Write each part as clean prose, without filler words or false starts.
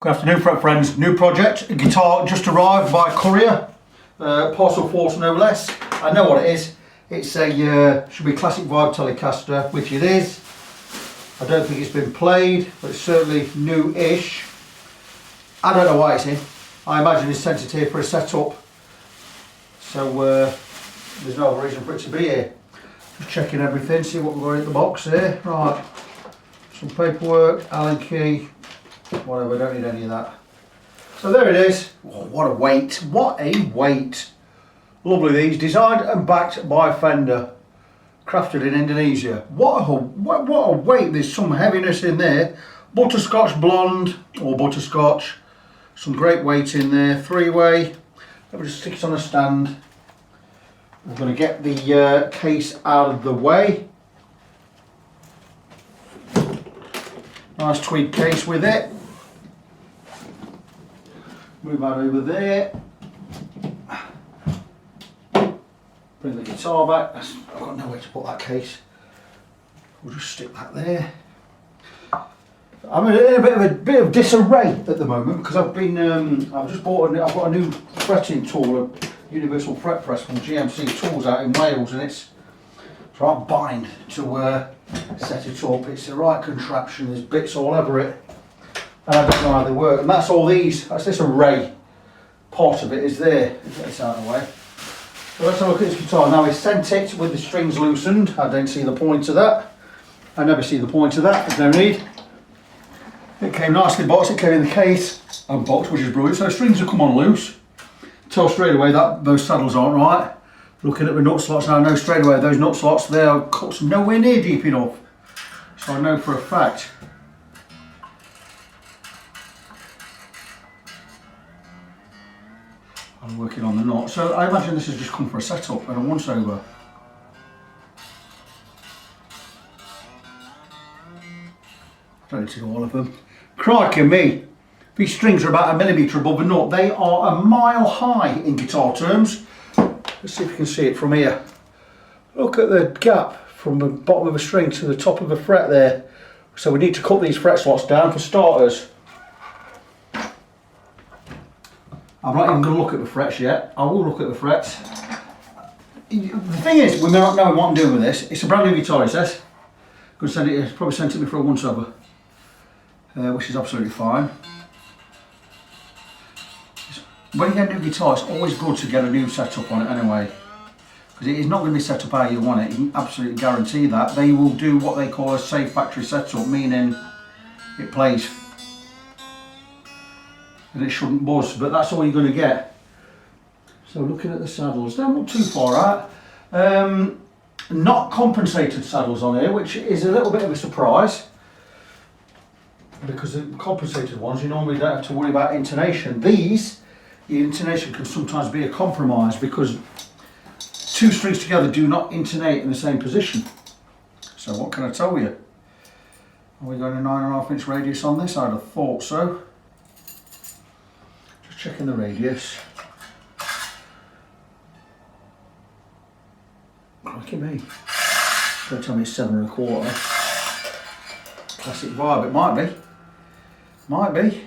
Good afternoon, fret friends. New project. A guitar just arrived by courier. Parcel force no less. I know what it is. It's a should be Classic Vibe Telecaster, which it is. I don't think it's been played, but it's certainly new-ish. I don't know why it's in. I imagine it's sent it here for a setup. So there's no other reason for it to be here. Just checking everything, see what we've got in the box here. Right. Some paperwork, Allen key. Whatever, don't need any of that. So there it is. Oh, what a weight, what a weight. Lovely these, designed and backed by Fender. Crafted in Indonesia. What a weight, there's some heaviness in there. Butterscotch blonde, or butterscotch. Some great weight in there, three-way. Let me just stick it on a stand. I'm going to get the case out of the way. Nice tweed case with it. Move that over there. Bring the guitar back. I've got nowhere to put that case. We'll just stick that there. I'm in a bit of disarray at the moment because I've just bought I've got a new fretting tool, a universal fret press from GMC Tools out in Wales, and it's right bind to set it up. It's the right contraption. There's bits all over it. And I don't know how they work, and that's all these, that's this array. Part of it is there. Get this out of the way. So let's have a look at this guitar. Now, I sent it with the strings loosened. I don't see the point of that. I never see the point of that, there's no need. It came nicely boxed, it came in the case and boxed, which is brilliant. So the strings have come on loose. Tell straight away that those saddles aren't right. Looking at the nut slots now, I know straight away those nut slots, they are cut nowhere near deep enough. So I know for a fact. I'm working on the knot. So I imagine this has just come for a setup and a once over. I don't need to do all of them. Crikey me! These strings are about 1 millimetre above the nut. They are a mile high in guitar terms. Let's see if you can see it from here. Look at the gap from the bottom of a string to the top of a fret there. So we need to cut these fret slots down for starters. I'm not even going to look at the frets yet. I will look at the frets. The thing is, we may not know what I'm doing with this. It's a brand new guitar, it says. Going to send it, probably sent it me for a once over, which is absolutely fine. When you get a new guitar, it's always good to get a new setup on it anyway, because it is not going to be set up how you want it. You can absolutely guarantee that. They will do what they call a safe factory setup, meaning it plays and it shouldn't buzz, but that's all you're going to get. So looking at the saddles, they're not too far out. Not compensated saddles on here, which is a little bit of a surprise, because the compensated ones you normally don't have to worry about intonation. These, the intonation can sometimes be a compromise because two strings together do not intonate in the same position. So what can I tell you? Are we going a 9.5 inch radius on this? I'd have thought so. Just checking the radius. Crikey me. Don't tell me it's 7 1/4. Classic Vibe, it might be. Might be.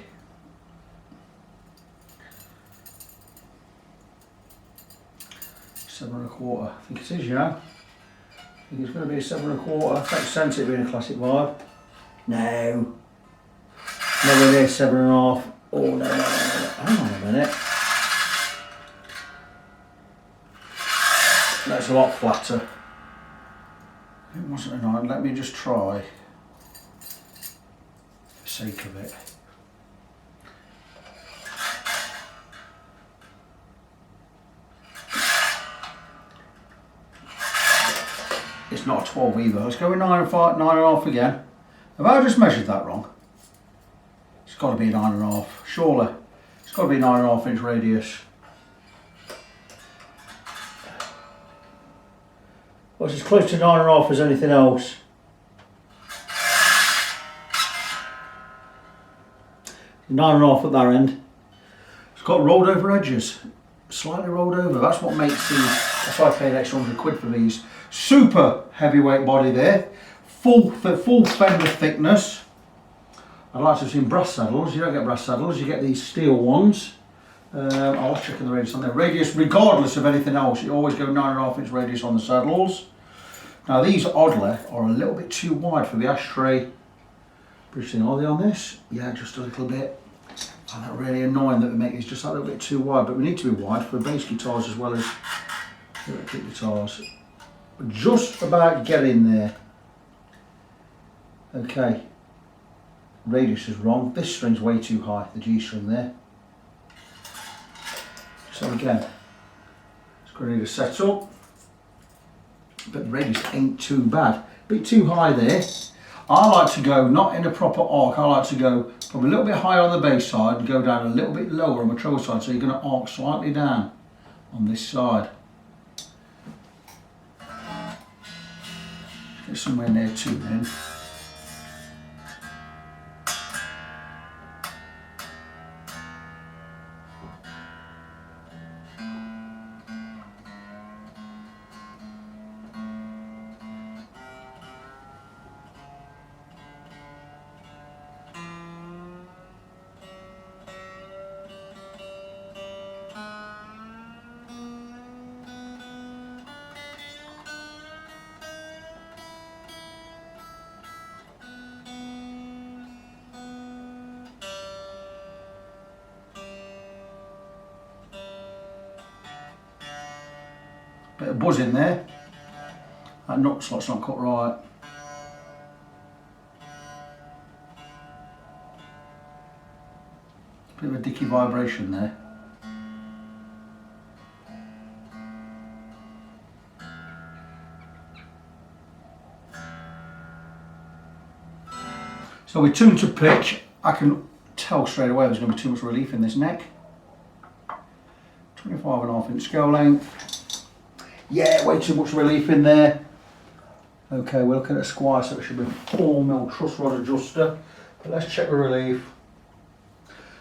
Seven 1/4. I think it is, you know. I think it's going to be a 7 1/4. Makes sense it being a Classic Vibe. No. Nowhere near 7 1/2. Oh no. Hang on a minute. That's a lot flatter. It wasn't a 9. Let me just try. For the sake of it. It's not a 12 either. Let's go with 9.5 again. Have I just measured that wrong? It's got to be 9.5. Surely. It's got to be 9.5 inch radius. Well, it's as close to 9.5 as anything else. Nine and a half at that end. It's got rolled over edges. Slightly rolled over. That's what makes these. That's why I paid extra £100 for these. Super heavyweight body there. Full Fender thickness. I'd like to have seen brass saddles. You don't get brass saddles, you get these steel ones. I'll check the radius on there. Radius, regardless of anything else, you always go 9.5 inch radius on the saddles. Now these oddly are a little bit too wide for the ashtray. Brucing, are they on this? Yeah, just a little bit. And that's really annoying that we make these just a little bit too wide, but we need to be wide for bass guitars as well as electric guitars. Just about getting there. Okay. Radius is wrong. This string's way too high, the G string there. So again, it's going to need a set up. But the radius ain't too bad. A bit too high there. I like to go not in a proper arc, I like to go from a little bit higher on the bass side and go down a little bit lower on the treble side, so you're going to arc slightly down on this side. Get somewhere near 2 then. Bit of buzz in there. That nut slot's not cut right. Bit of a dicky vibration there. So with tune to pitch, I can tell straight away there's going to be too much relief in this neck. 25.5 inch scale length. Yeah, way too much relief in there. Okay, we're looking at a Squier, so it should be a 4mm truss rod adjuster. But let's check the relief.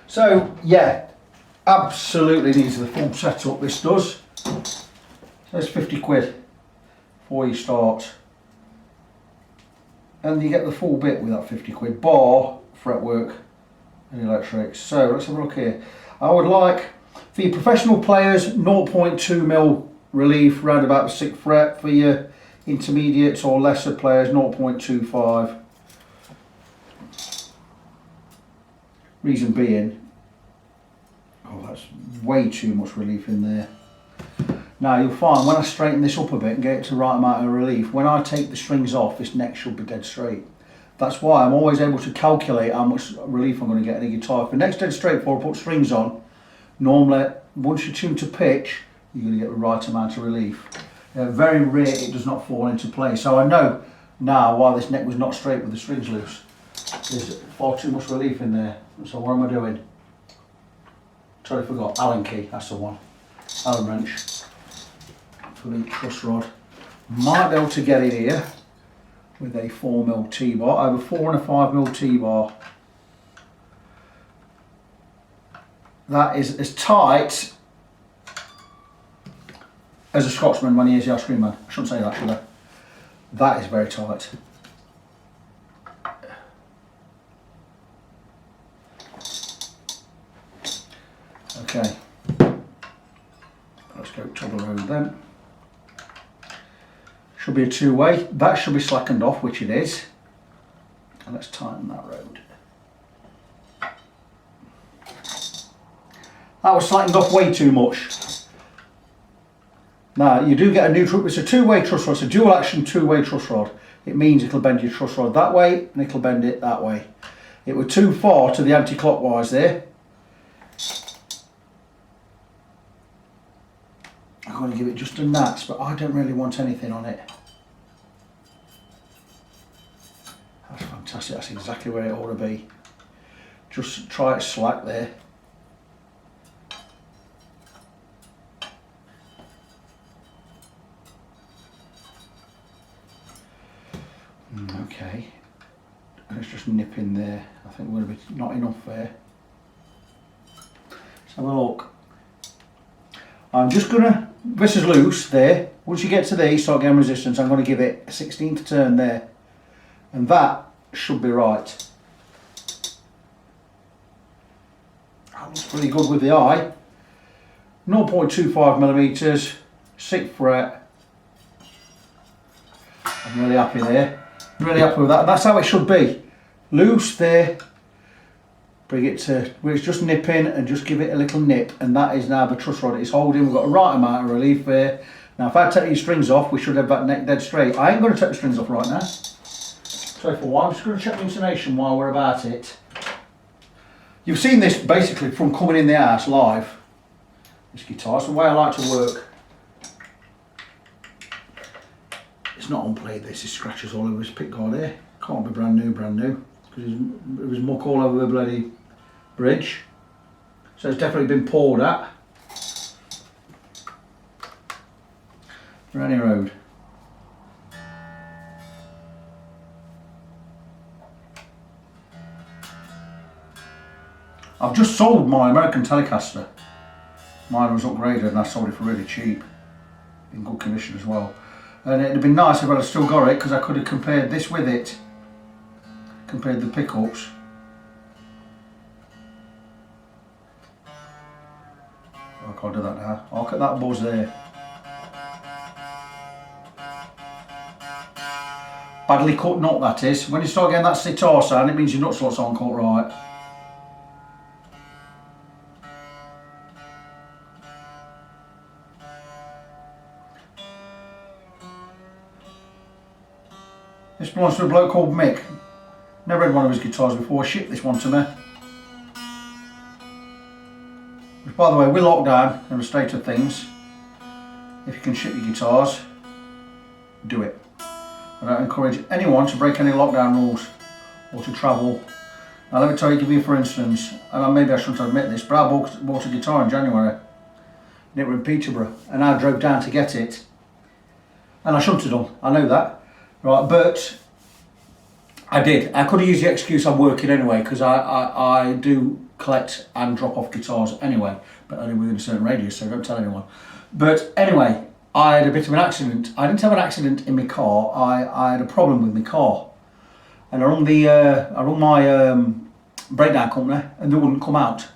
So, yeah, absolutely needs the full setup, this does. So it's 50 quid before you start. And you get the full bit with that 50 quid, bar, fretwork and electrics. So let's have a look here. I would like, for your professional players, 0.2mm relief round about the 6th fret. For your intermediates or lesser players, 0.25. Reason being, oh, that's way too much relief in there. Now you'll find when I straighten this up a bit and get it to the right amount of relief, when I take the strings off, this neck should be dead straight. That's why I'm always able to calculate how much relief I'm going to get in a guitar. If the neck's dead straight before I put strings on, normally once you tune to pitch, you're going to get the right amount of relief. Very rare it does not fall into place. So I know now why this neck was not straight with the strings loose. There's far too much relief in there. So what am I doing? Totally forgot. Allen key, that's the one. Allen wrench for the truss rod. Might be able to get it here with a 4mm T-bar, over 4 and a 5mm T-bar. That is as tight as a Scotsman when he is the ice cream man. I shouldn't say that, should I? That is very tight. Okay. Let's go top of the road then. Should be a two-way. That should be slackened off, which it is. And let's tighten that road. That was slackened off way too much. Now you do get a neutral, it's a two-way truss rod, it's a dual action two-way truss rod. It means it'll bend your truss rod that way and it'll bend it that way. It was too far to the anti-clockwise there. I'm going to give it just a nats, but I don't really want anything on it. That's fantastic, that's exactly where it ought to be. Just try it slack there. Okay, let's just nip in there. I think we're going to be not enough there. Let's have a look. I'm just going to, this is loose there. Once you get to these, start getting resistance, I'm going to give it a 16th turn there. And that should be right. That looks pretty good with the eye. 0.25 millimeters, 6th fret. I'm really happy there. Really happy with that. And that's how it should be. Loose there. Bring it to where it's just nipping and just give it a little nip. And that is now the truss rod it's holding. We've got the right amount of relief there. Now if I take these strings off, we should have that neck dead straight. I ain't going to take the strings off right now. So for a while, I'm just going to check the intonation while we're about it. You've seen this basically from coming in the house live. This guitar, it's the way I like to work. It's not unplayed this, it scratches all over his pickguard here. Can't be brand new, because it was muck all over the bloody bridge. So it's definitely been poured at. Rennie Road. I've just sold my American Telecaster. Mine was upgraded and I sold it for really cheap. In good condition as well. And it'd have been nice if I'd have still got it, because I could have compared this with it. Compared the pickups. I can't do that now. I'll cut that buzz there. Badly cut nut that is. When you start getting that sitar sound, it means your nut slots aren't cut right. This belongs to a bloke called Mick. Never had one of his guitars before. Shipped this one to me. Which, by the way, with lockdown and the state of things, if you can ship your guitars, do it. I don't encourage anyone to break any lockdown rules or to travel. Now let me tell you, give you for instance, and maybe I shouldn't admit this, but I bought a guitar in January. And it was in Peterborough, and I drove down to get it. And I shouldn't have done, I know that. Right, but I did. I could have used the excuse I'm working anyway, because I do collect and drop off guitars anyway, but only within a certain radius, so don't tell anyone. But anyway, I had a bit of an accident. I didn't have an accident in my car, I had a problem with my car. And I rung my breakdown company and they wouldn't come out.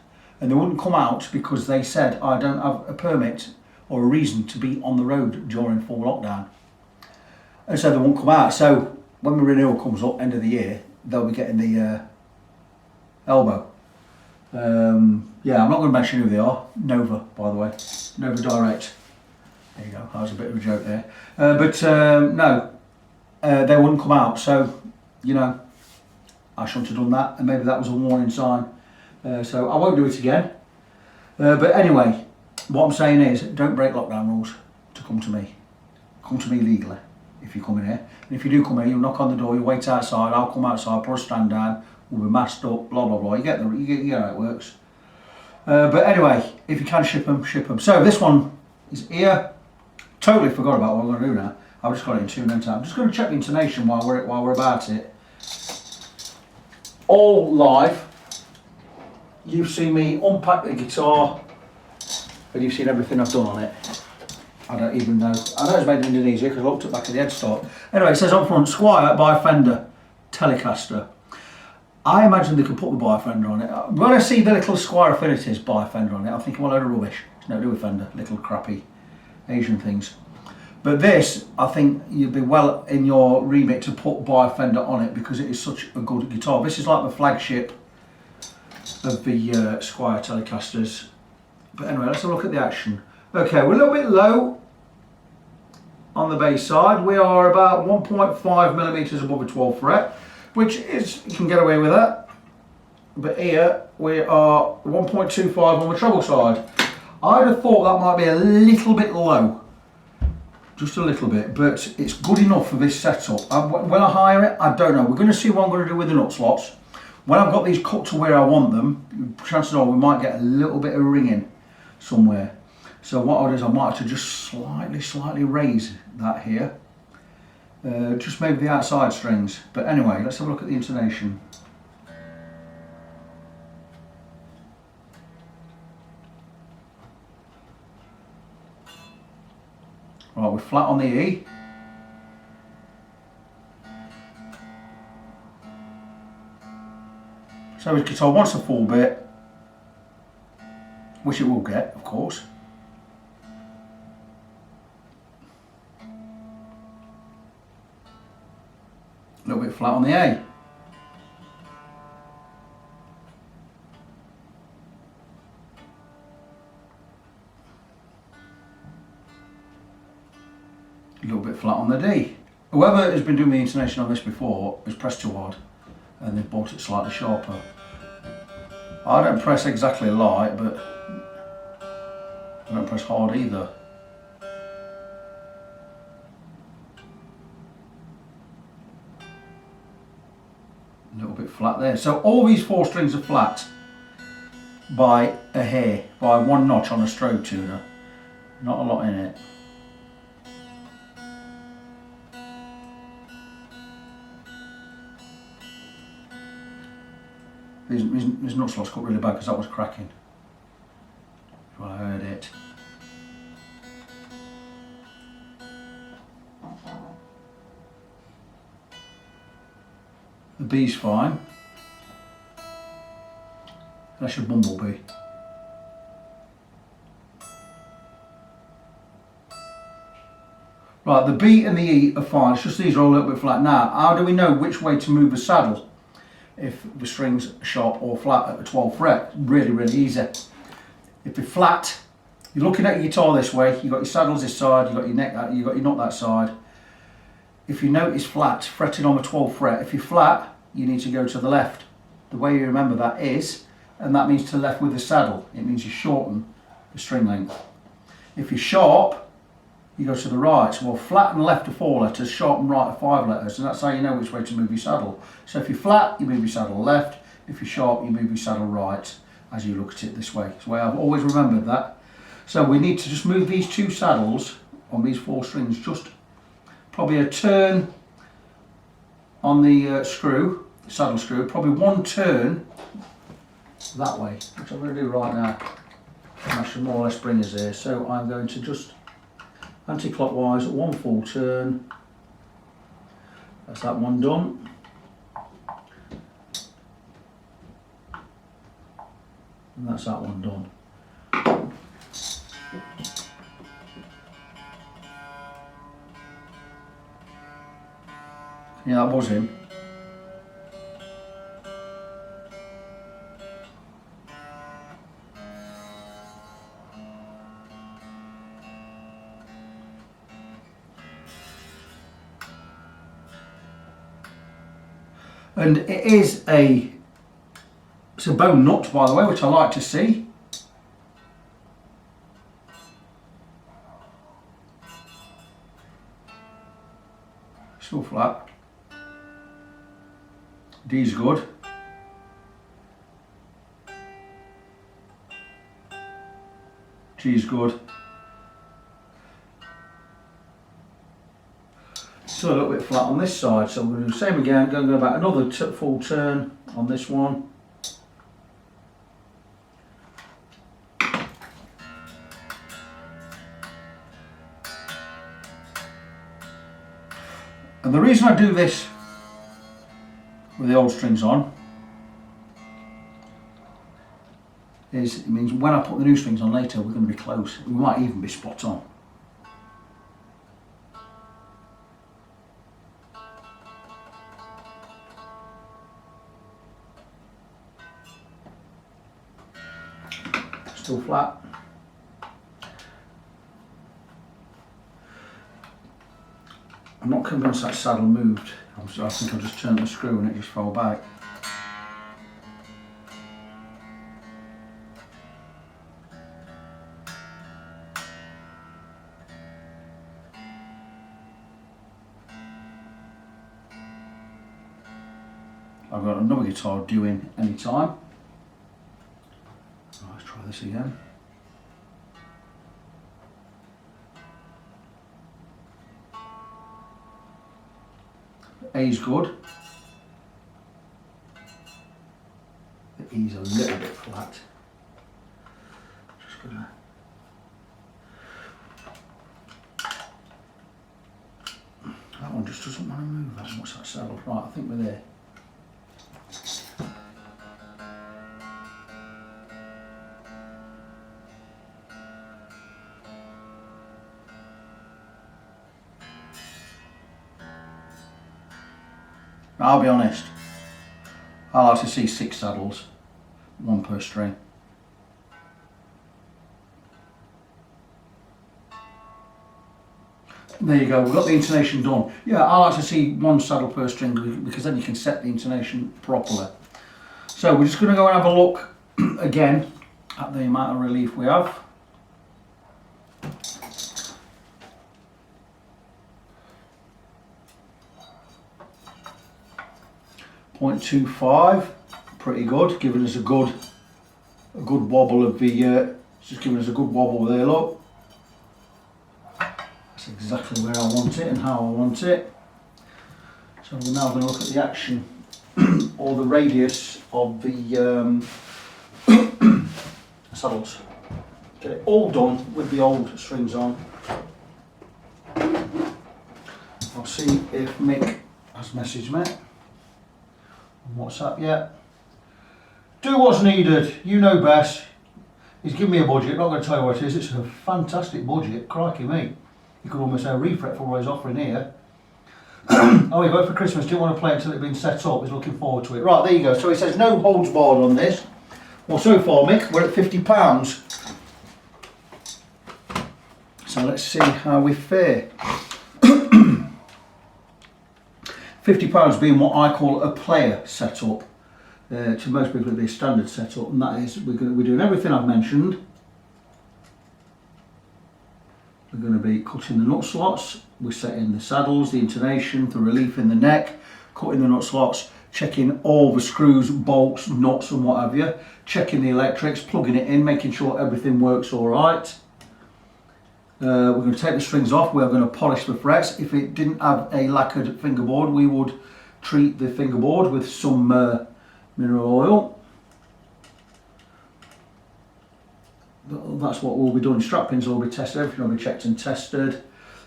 And they wouldn't come out because they said I don't have a permit or a reason to be on the road during full lockdown. And so they won't come out. So when the renewal comes up, end of the year, they'll be getting the elbow. Yeah, I'm not going to mention who they are. Nova, by the way. Nova Direct. There you go. That was a bit of a joke there. No, they wouldn't come out. So, you know, I shouldn't have done that. And maybe that was a warning sign. So I won't do it again. But anyway, what I'm saying is, don't break lockdown rules to come to me. Come to me legally. If you come in here, and if you do come in, you'll knock on the door, you wait outside, I'll come outside, put a stand down, we'll be masked up, blah blah blah. You get how it works. But anyway, if you can ship them, ship them. So this one is here. Totally forgot about what I'm going to do now. I've just got it in tune in time. I'm just going to check the intonation while we're about it. All live. You've seen me unpack the guitar, and you've seen everything I've done on it. I don't even know. I know it's made in Indonesia because I looked at back at the headstock. Anyway, it says up front, Squier by Fender Telecaster. I imagine they could put the by Fender on it. When I see the little Squier Affinities by Fender on it, I'm thinking, well, a load of rubbish. It's nothing to do with Fender, little crappy Asian things. But this, I think you'd be well in your remit to put by Fender on it because it is such a good guitar. This is like the flagship of the Squier Telecasters. But anyway, let's have a look at the action. Okay, we're a little bit low on the bass side. We are about 1.5 millimeters above a 12th fret, which is, you can get away with that. But here we are 1.25 on the treble side. I'd have thought that might be a little bit low, just a little bit, but it's good enough for this setup. When I hire it, I don't know. We're going to see what I'm going to do with the nut slots. When I've got these cut to where I want them, chances are we might get a little bit of ringing somewhere. So what I'll do is I might have to just slightly raise that here. Just maybe the outside strings. But anyway, let's have a look at the intonation. Right, we're flat on the E. So his guitar wants a full bit. which it will get, of course. A little bit flat on the A. A little bit flat on the D. Whoever has been doing the intonation on this before has pressed too hard and they've bought it slightly sharper. I don't press exactly light, but I don't press hard either. A little bit flat there. So all these 4 strings are flat by a hair, by 1 notch on a strobe tuner. Not a lot in it. These nut slots got really bad because that was cracking. Well, I heard it. The B's fine. That's your bumblebee. Right, the B and the E are fine, it's just these are all a little bit flat. Now, how do we know which way to move the saddle? If the string's sharp or flat at the 12th fret, really, really easy. If they're flat, you're looking at your guitar this way, you've got your saddles this side, you've got your neck, you've got your nut that side. If your note is flat, fretted on the 12th fret, if you're flat, you need to go to the left. The way you remember that is, and that means to the left with the saddle. It means you shorten the string length. If you're sharp, you go to the right. So well, flat and left are 4 letters, sharp and right are 5 letters, and that's how you know which way to move your saddle. So if you're flat, you move your saddle left. If you're sharp, you move your saddle right, as you look at it this way. It's the way I've always remembered that. So we need to just move these 2 saddles on these 4 strings, just probably a turn on the screw, the saddle screw, probably 1 turn that way, which I'm going to do right now. And that should more or less bring us here. So I'm going to just anti-clockwise, 1 full turn. That's that one done. And that's that one done. Yeah, that was in. And it's a bone nut, by the way, which I like to see. Still flat. D's good. G's good. Still a little bit flat on this side, so we're going to do the same again, going to go about another full turn on this one. And the reason I do this with the old strings on is it means when I put the new strings on later, we're going to be close. We might even be spot on. Still flat. I'm not convinced that saddle moved. I think I just turned the screw and it just fell back. I've got another guitar due in any time. Let's try this again. A's good. The E's a little bit flat. Just gonna. That one just doesn't want to move that much, that saddle. Right, I think we're there. I'll be honest, I like to see 6 saddles, 1 per string. There you go, we've got the intonation done. Yeah, I like to see 1 saddle per string because then you can set the intonation properly. So we're just going to go and have a look again at the amount of relief we have. .25, pretty good, giving us a good wobble of the. Just giving us a good wobble there. Look, that's exactly where I want it and how I want it. So we're now going to look at the action or the radius of the saddles. Get it all done with the old strings on. I'll see if Mick has messaged me on WhatsApp yet. Do what's needed, you know best. He's given me a budget, not going to tell you what it is. It's a fantastic budget, crikey me. You could almost say a refret for what he's offering here. Oh, he got it for Christmas, didn't want to play it until it had been set up, he's looking forward to it. Right, there you go, so he says no holds barred on this. Well, so far, Mick, we're at £50. So let's see how we fare. £50 being what I call a player setup. To most people it'd be a standard setup, and that is we're doing everything I've mentioned. We're going to be cutting the nut slots, we're setting the saddles, the intonation, the relief in the neck, cutting the nut slots, checking all the screws, bolts, nuts and what have you, checking the electrics, plugging it in, making sure everything works all right. We're going to take the strings off, we're going to polish the frets. If it didn't have a lacquered fingerboard, we would treat the fingerboard with some mineral oil. That's what we'll be doing. Strap pins will be tested, everything will be checked and tested,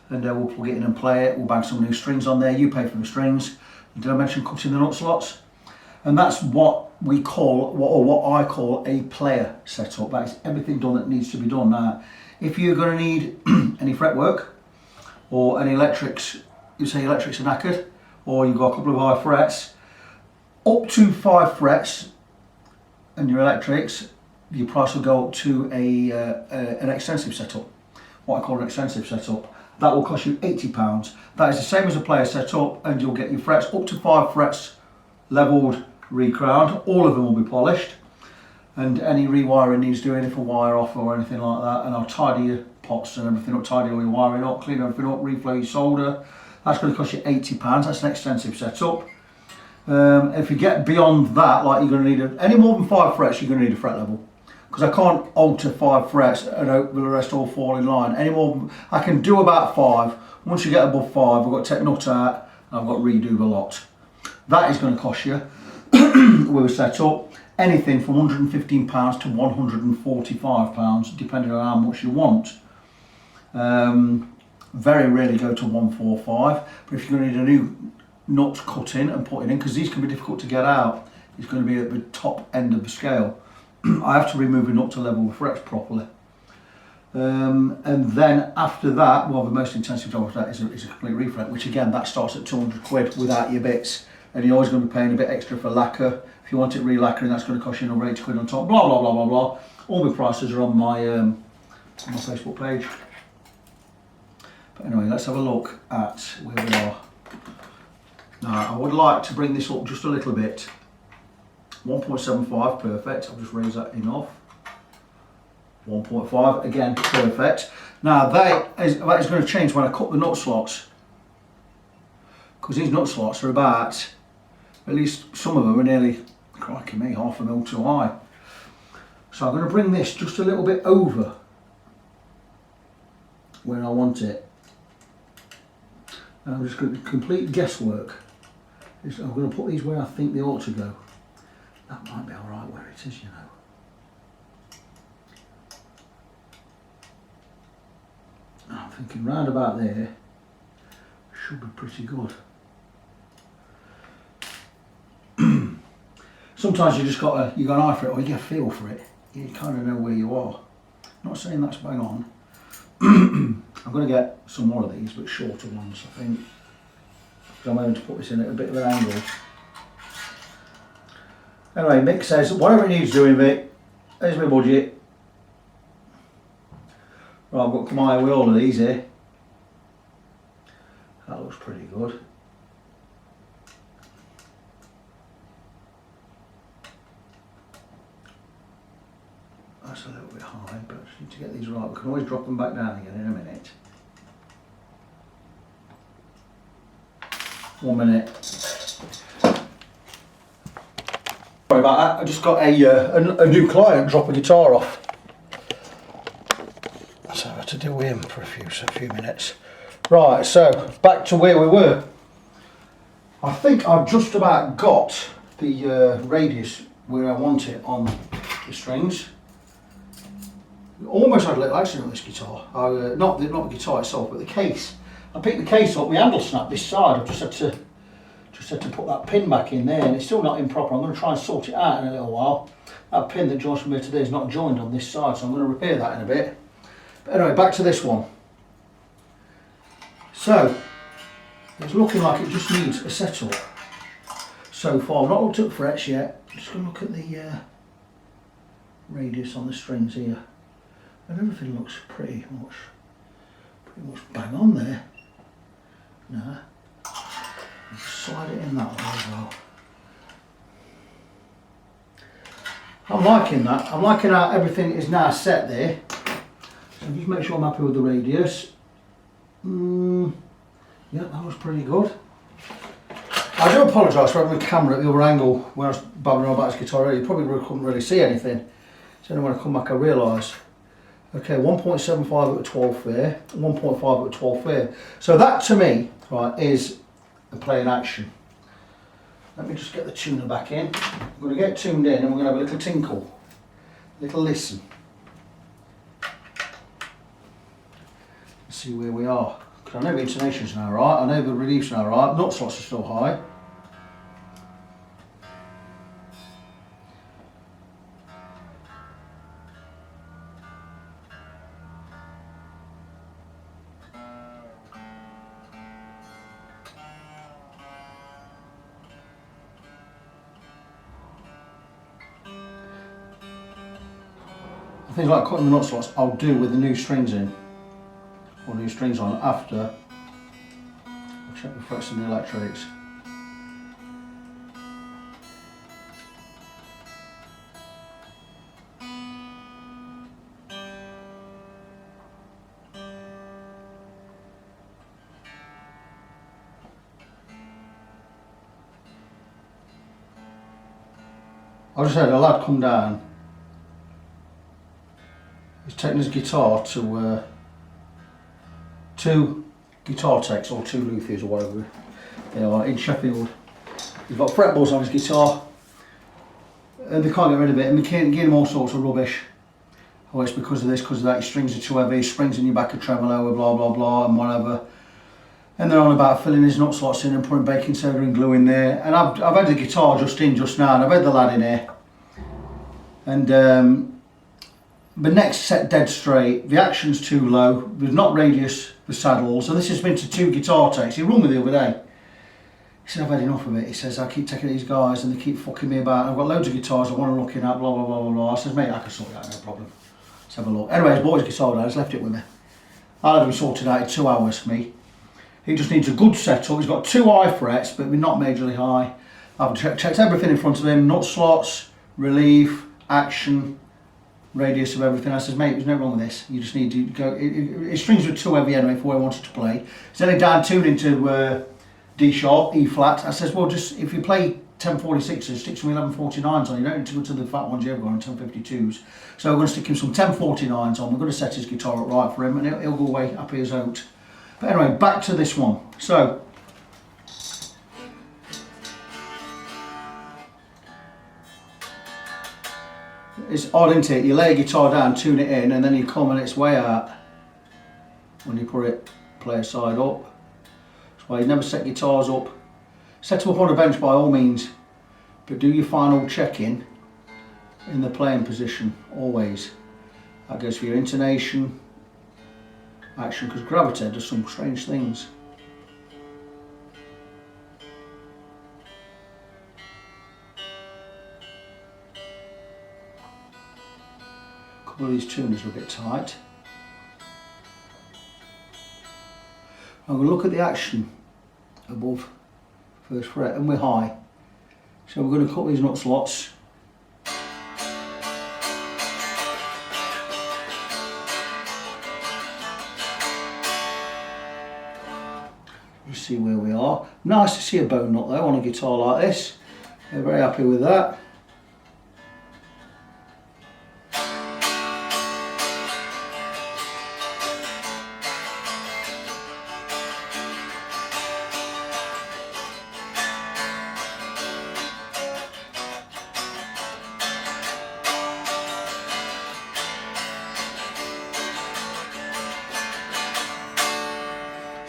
and we'll plug it in and play it. We'll bang some new strings on there, you pay for the strings. Did I mention cutting the nut slots? And that's what we call, or what I call a player setup. That is everything done that needs to be done. Now, if you're going to need any fretwork or any electrics, you say electrics are knackered, or you've got a couple of high frets, up to 5 frets and your electrics, your price will go up to an extensive setup, what I call an extensive setup. That will cost you £80. That is the same as a player setup, and you'll get your frets up to 5 frets levelled, recrowned. All of them will be polished, and any rewiring needs doing if a wire off or anything like that, and I'll tidy your pots and everything up, tidy all your wiring up, clean everything up, reflow your solder. That's going to cost you £80. That's an extensive setup. If you get beyond that, like you're going to need any more than 5 frets, you're going to need a fret level, because I can't alter 5 frets and hope the rest all fall in line. Any more, I can do about 5. Once you get above 5, I've got to take nut out and I've got to redo the lot. That is going to cost you with a setup anything from £115 to £145, depending on how much you want. Very rarely go to 145, but if you're going to need a new nut cut in and put it in, because these can be difficult to get out, it's going to be at the top end of the scale. I have to remove a nut to level the frets properly. And then after that, well, the most intensive job of that is a complete refret, which again, that starts at 200 quid without your bits. And you're always going to be paying a bit extra for lacquer. If you want it re-lacquering, that's going to cost you another 80 quid on top, blah, blah, blah, blah, blah. All the prices are on my Facebook page. But anyway, let's have a look at where we are. Now, I would like to bring this up just a little bit. 1.75, perfect. I'll just raise that enough. 1.5, again, perfect. Now, that is going to change when I cut the nut slots, because these nut slots are about, at least some of them are nearly, crikey me, half a mil too high. So I'm going to bring this just a little bit over where I want it. And I'm just going to complete guesswork. I'm going to put these where I think they ought to go. That might be alright where it is, you know. I'm thinking round about there should be pretty good. Sometimes you just got an eye for it, or you get a feel for it. You kind of know where you are. Not saying that's bang on. I'm going to get some more of these, but shorter ones, I think. I'm going to put this in at a bit of an angle. Anyway, Mick says, whatever it needs doing, Mick, there's my budget. Right, I've got to come out with all of these here. That looks pretty good. That's a little bit high, but I just need to get these right. We can always drop them back down again in a minute. 1 minute. Sorry about that, I just got a new client drop a guitar off. So I had to deal with him for a few minutes. Right, so back to where we were. I think I've just about got the radius where I want it on the strings. Almost had a little accident with this guitar. Not the guitar itself, but the case. I picked the case up, my handle snapped this side. I've just had to put that pin back in there, and it's still not in proper. I'm going to try and sort it out in a little while. That pin that joins from here today is not joined on this side, so I'm going to repair that in a bit. But anyway, back to this one. So, it's looking like it just needs a setup. So far, I've not looked at the frets yet. I'm just going to look at the radius on the strings here. And everything looks pretty much bang on there. Nah. Slide it in that way as well. I'm liking that. I'm liking how everything is now set there. So just make sure I'm happy with the radius. Yeah, that was pretty good. I do apologise for having the camera at the other angle when I was babbling on about this guitar earlier. You probably couldn't really see anything. So then when I come back I realise. Okay, 1.75 at a 12th there, 1.5 at a 12th there. So that to me, right, is a play in action. Let me just get the tuner back in. I'm going to get tuned in and we're going to have a little tinkle, a little listen. Let's see where we are. Because I know the intonation's now right, I know the relief's now right, nut slots are still high. Things like cutting the nut slots I'll do with the new strings in, or new strings on after I'll check the frets and the electrics. I just had a lad come down. He's taken his guitar to two guitar techs or two luthiers or whatever they are in Sheffield. He's got fretboards on his guitar and they can't get rid of it, and we can't give him all sorts of rubbish. Oh, it's because of this, because of that, your strings are too heavy, springs in your back of tremolo, blah blah blah and whatever. And they're on about filling his nut slots in and putting baking soda and glue in there. And I've had the guitar just now and I've had the lad in here. And the neck's set dead straight, the action's too low, there's not radius for saddles, and this has been to two guitar techs. He rung me the other day. He said, I've had enough of it. He says, I keep taking these guys and they keep fucking me about. I've got loads of guitars I want to look at, blah, blah, blah, blah, blah. I says, mate, I can sort it out, no problem. Let's have a look. Anyway, he's bought his guitar down, he's left it with me. I'll have him sorted out in 2 hours, me. He just needs a good setup. He's got 2 high frets, but not majorly high. I've checked everything in front of him, nut slots, relief, action, radius of everything. I says, mate, there's no wrong with this. You just need to go. His strings were too heavy anyway for where I wanted to play. So then he down tuned into D sharp, E flat. I says, well, just if you play 1046s, stick some 1149s on. You don't need to go to the fat ones you've got on 1052s. So we're going to stick him some 1049s on. We're going to set his guitar up right for him, and he'll go away happy as oat. But anyway, back to this one. So it's odd, isn't it? You lay a guitar down, tune it in, and then you come and it's way out when you put it player side up. That's why you never set guitars up. Set them up on a bench by all means, but do your final check-in in the playing position, always. That goes for your intonation, action, because gravity does some strange things. couple of these tuners are a bit tight. I'm going to look at the action above first fret, and we're high. So we're going to cut these nut slots. You see where we are. Nice to see a bone nut though on a guitar like this. We're very happy with that.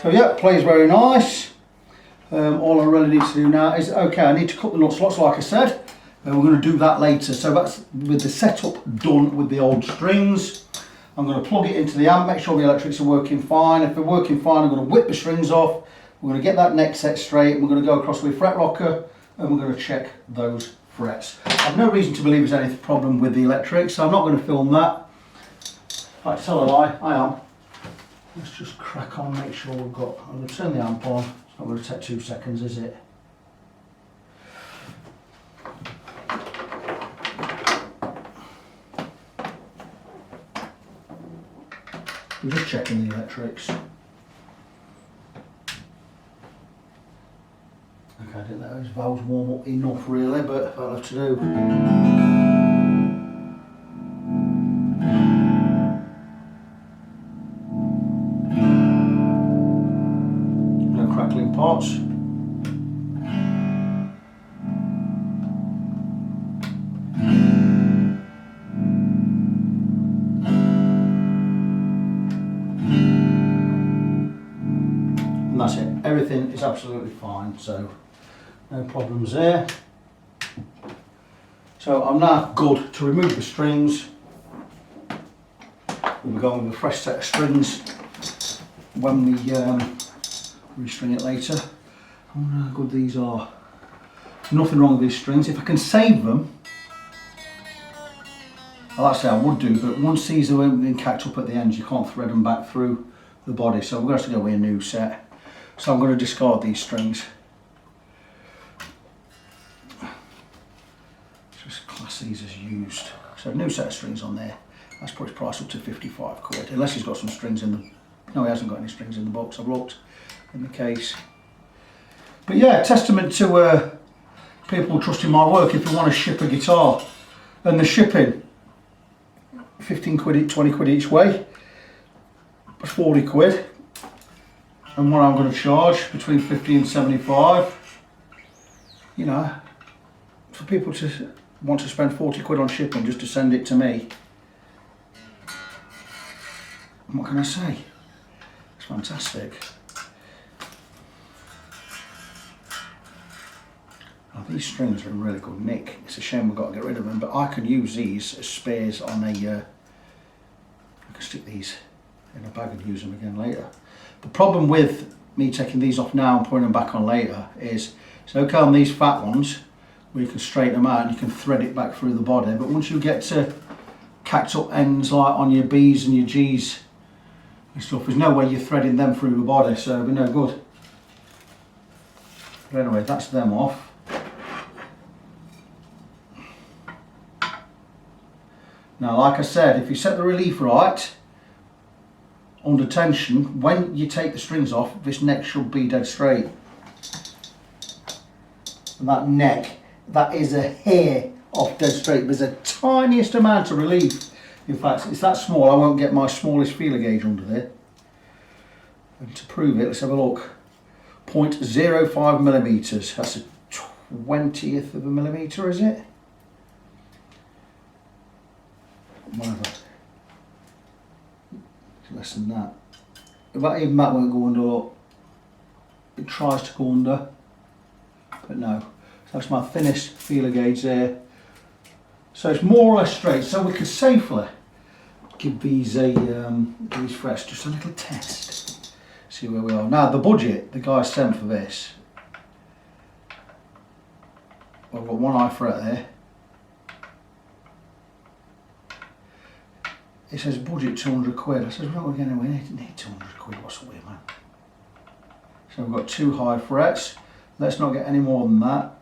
So yeah, plays very nice. All I really need to do now is, okay, I need to cut the nut slots like I said. We're going to do that later. So that's with the setup done with the old strings. I'm going to plug it into the amp, make sure the electrics are working fine. If they're working fine, I'm going to whip the strings off. We're going to get that neck set straight. And we're going to go across with fret rocker and we're going to check those frets. I have no reason to believe there's any problem with the electrics, so I'm not going to film that. I tell a lie, I am. Let's just crack on, make sure we've got, I'm going to turn the amp on. It's not going to take 2 seconds, is it? We're just checking the electrics. Okay, I didn't let those valves warm up enough really, but that'll have to do. Parts. And that's it. Everything is absolutely fine, so no problems there. So I'm now good to remove the strings. We'll be going with a fresh set of strings when we restring it later. I wonder how good these are. Nothing wrong with these strings. If I can save them, well, actually I would do, but once these are been cacked up at the ends, you can't thread them back through the body, so we're going to have to go with a new set. So I'm going to discard these strings. Just class these as used. So new set of strings on there. That's put his price up to 55 quid, unless he's got some strings in the... No, he hasn't got any strings in the box, I've looked in the case. But yeah, testament to people trusting my work if you want to ship a guitar. And the shipping, 15 quid, 20 quid each way, 40 quid. And what I'm going to charge, between 50 and 75. You know, for people to want to spend 40 quid on shipping just to send it to me. What can I say? It's fantastic. Now, these strings are in really good nick. It's a shame we've got to get rid of them, but I can use these as spares on a... I can stick these in a bag and use them again later. The problem with me taking these off now and putting them back on later is, it's okay on these fat ones, where you can straighten them out and you can thread it back through the body, but once you get to cacked up ends like on your B's and your G's and stuff, there's no way you're threading them through the body, so it'll be no good. But anyway, that's them off. Now, like I said, if you set the relief right, under tension, when you take the strings off, this neck should be dead straight. And that neck, that is a hair off dead straight. There's a tiniest amount of relief. In fact, it's that small, I won't get my smallest feeler gauge under there. And to prove it, let's have a look. 0.05 millimeters. That's a 20th of a millimeter, is it? Whatever. It's less than that. Even that won't go under. Look. It tries to go under, but no. So that's my thinnest feeler gauge there. So it's more or less straight. So we could safely give these these frets just a little test. See where we are. Now the budget the guy sent for this. Well, I've got one eye fret there. it says budget 200 quid. I said, we're not going to get anywhere, we need 200 quid, what's the way, man? So we've got 2 high frets. Let's not get any more than that.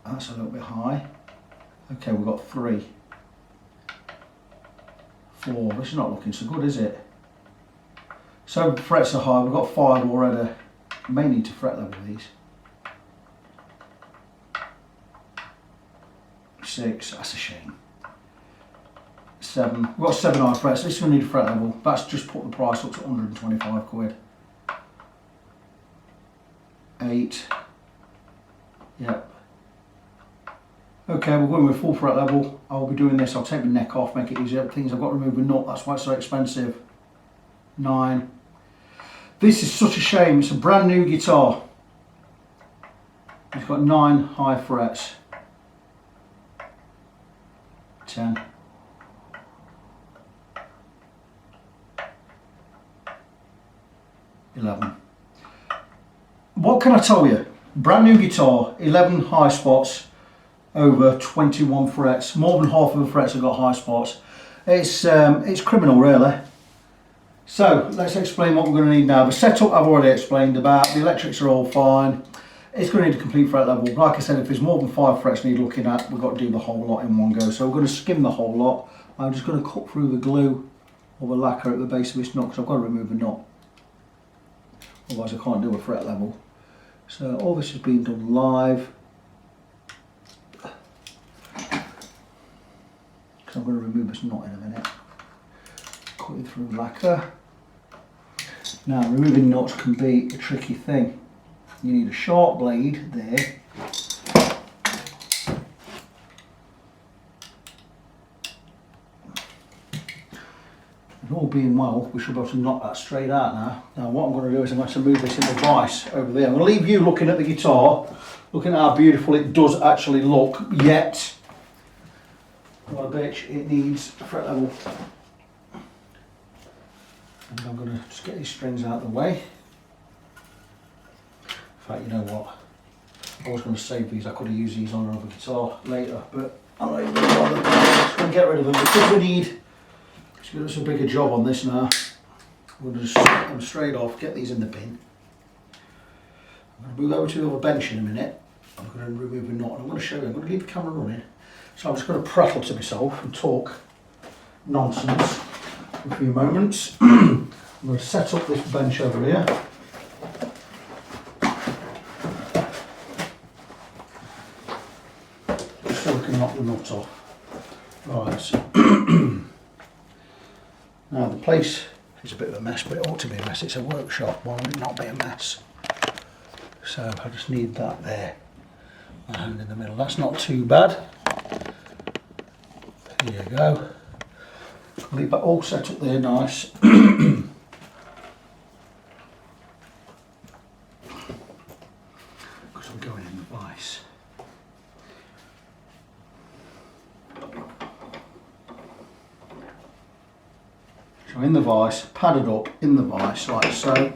That's a little bit high. Okay, we've got 3. 4, this is not looking so good, is it? So frets are high, we've got 5 already. May need to fret level these. 6, that's a shame. 7, we've got 7 high frets, this is going to need a fret level. That's just put the price up to 125 quid. 8, yep. Okay, we're going with full fret level. I'll be doing this, I'll take the neck off, make it easier. Things I've got to remove the nut, that's why it's so expensive. 9. This is such a shame, it's a brand new guitar. It's got 9 high frets. 10. 11. What can I tell you? Brand new guitar, 11 high spots, over 21 frets. More than half of the frets have got high spots. It's criminal, really. So let's explain what we're going to need now. The setup I've already explained about. The electrics are all fine. It's going to need a complete fret level. Like I said, if there's more than 5 frets need looking at, we've got to do the whole lot in one go. So we're going to skim the whole lot. I'm just going to cut through the glue or the lacquer at the base of this nut because I've got to remove the nut. Otherwise I can't do a fret level. So all this has been done live. Because I'm going to remove this nut in a minute. Cut it through lacquer. Now removing nuts can be a tricky thing. You need a sharp blade there. And all being well, we should be able to knock that straight out now. Now what I'm going to do is I'm going to move this in the vise over there. I'm going to leave you looking at the guitar, looking at how beautiful it does actually look, yet, what a bitch, it needs a fret level. And I'm going to just get these strings out of the way. In fact, you know what? I was going to save these. I could have used these on another guitar later, but I'm not even going to bother. I'm just going to get rid of them because we need to give us a bigger job on this now. We'll just set them straight off, get these in the bin. I'm going to move over to the other bench in a minute. I'm going to remove the knot and I'm going to show you. I'm going to leave the camera running. So I'm just going to prattle to myself and talk nonsense for a few moments. I'm going to set up this bench over here. Just so we can knock the nut off. Right, so now the place is a bit of a mess, but it ought to be a mess. It's a workshop, why would it not be a mess? So I just need that there. My hand in the middle, that's not too bad. Here you go. Leave that all set up there nice. Because I'm going in the vise. So in the vise, padded up in the vise like so.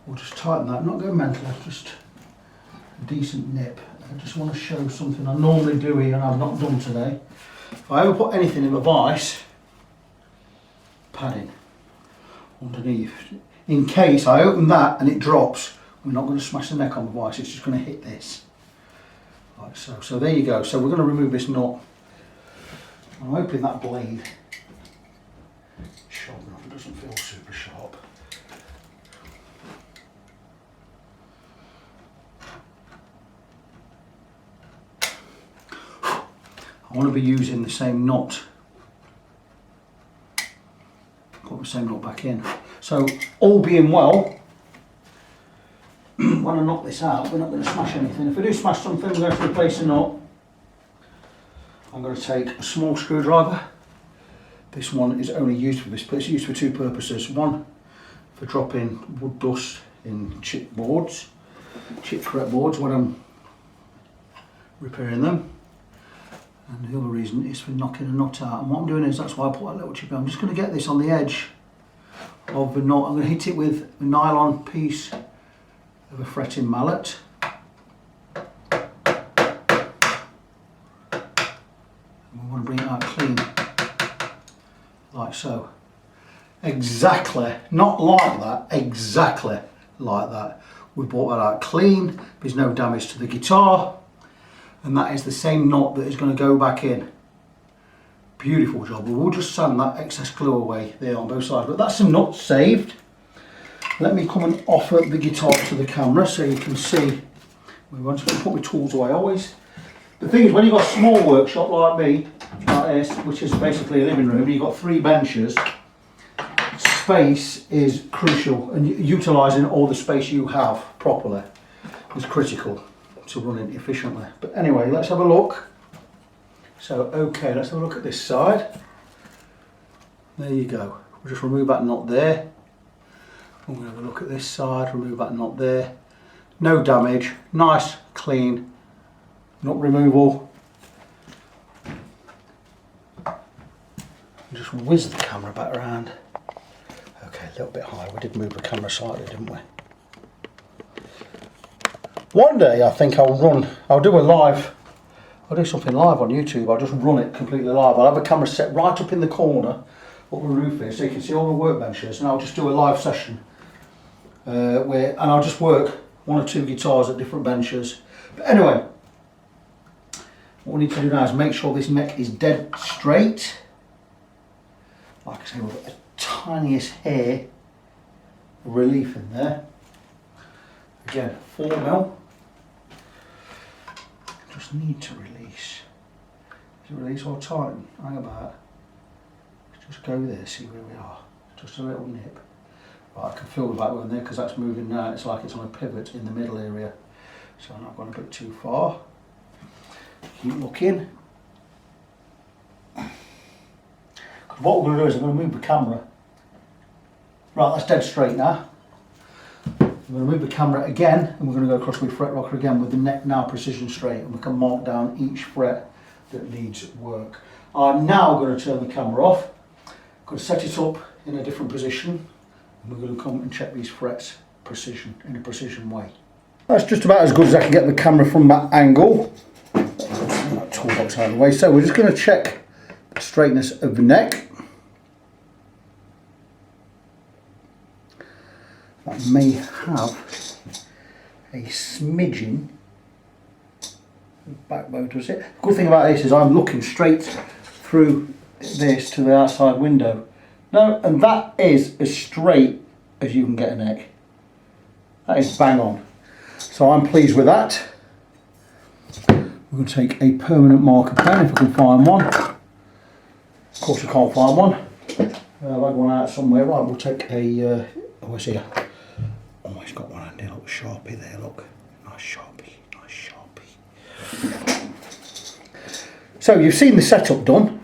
We'll just tighten that, not go mental, just a decent nip. I just want to show something I normally do here and I've not done today. If I ever put anything in the vise, padding underneath. In case I open that and it drops, we're not going to smash the neck on the vise, it's just going to hit this. Like so. So there you go. So we're going to remove this nut. I'm hoping that blade is sharp enough, it doesn't feel super sharp. I want to be using the same knot. Put the same knot back in. So, all being well, when I knock this out, we're not going to smash anything. If we do smash something, we're going to replace the knot. I'm going to take a small screwdriver. This one is only used for this, but it's used for 2 purposes. One, for dropping wood dust in chip boards, chip fretboards when I'm repairing them. And the other reason is for knocking a nut out. And what I'm doing is, that's why I put that little chip in. I'm just going to get this on the edge of the knot. I'm going to hit it with a nylon piece of a fretting mallet. And we want to bring it out clean. like so. Exactly, not like that, exactly like that. We brought that out clean, there's no damage to the guitar, and that is the same knot that is going to go back in. Beautiful job. We'll just sand that excess glue away there on both sides, but that's some knots saved. Let me come and offer the guitar to the camera so you can see. I'm just going to put my tools away always. The thing is, when you've got a small workshop like me, like this, which is basically a living room, you've got 3 benches, space is crucial, and utilising all the space you have properly is critical to running efficiently. But anyway, let's have a look. So, okay, let's have a look at this side. There you go. We'll just remove that knot there. I'm going to have a look at this side, remove that knot there. No damage, nice, clean, knot removal. Just whiz the camera back around. Okay, a little bit high. We did move the camera slightly, didn't we? One day I think I'll do something live on YouTube. I'll just run it completely live. I'll have a camera set right up in the corner, up the roof here, so you can see all the workbenches, and I'll just do a live session and I'll just work 1 or 2 guitars at different benches. But anyway, what we need to do now is make sure this neck is dead straight. Like I say, with the tiniest hair relief in there. Again, 4mm. Just need to release. Is it release or tighten? Hang about. Just go there, see where we are. Just a little nip. Right, I can feel the back one there because that's moving now. It's like it's on a pivot in the middle area. So I'm not going a bit too far. Keep looking. What we're going to do is I'm going to move the camera. Right, that's dead straight now. I'm going to move the camera again, and we're going to go across with fret rocker again with the neck now precision straight, and we can mark down each fret that needs work. I'm now going to turn the camera off. I'm going to set it up in a different position, and we're going to come and check these frets in a precision way. That's just about as good as I can get the camera from that angle. That toolbox out of the way. So we're just going to check the straightness of the neck. That may have a smidgen of backbone, does it? The good thing about this is I'm looking straight through this to the outside window. No, and that is as straight as you can get a neck. That is bang on. So I'm pleased with that. We're going to take a permanent marker pen if I can find one. Of course I can't find one. I've had one out somewhere. Right, we'll take a... oh, it's here. Oh, he's got one handy, little Sharpie there, look. Nice Sharpie, nice Sharpie. So you've seen the setup done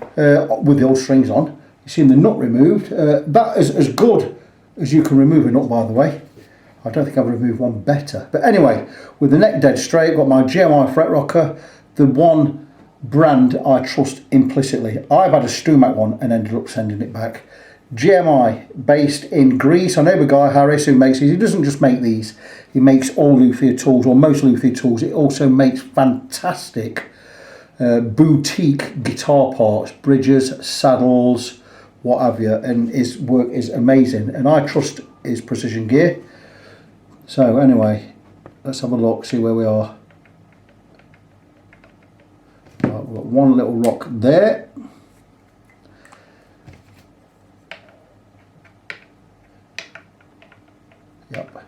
with the old strings on. You've seen the nut removed. That is as good as you can remove a nut, by the way. I don't think I've removed one better. But anyway, with the neck dead straight, I've got my GMI fret rocker, the one brand I trust implicitly. I've had a Stumac one and ended up sending it back. GMI, based in Greece. I know the guy Harris who makes these. He doesn't just make these, he makes all luthier tools, or most luthier tools. It also makes fantastic boutique guitar parts, bridges, saddles, what have you, and his work is amazing, and I trust his precision gear. So anyway, let's have a look, see where we are. Right, we've got one little rock there. Yep.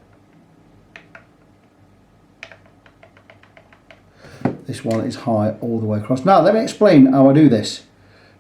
This one is high all the way across. Now let me explain how I do this.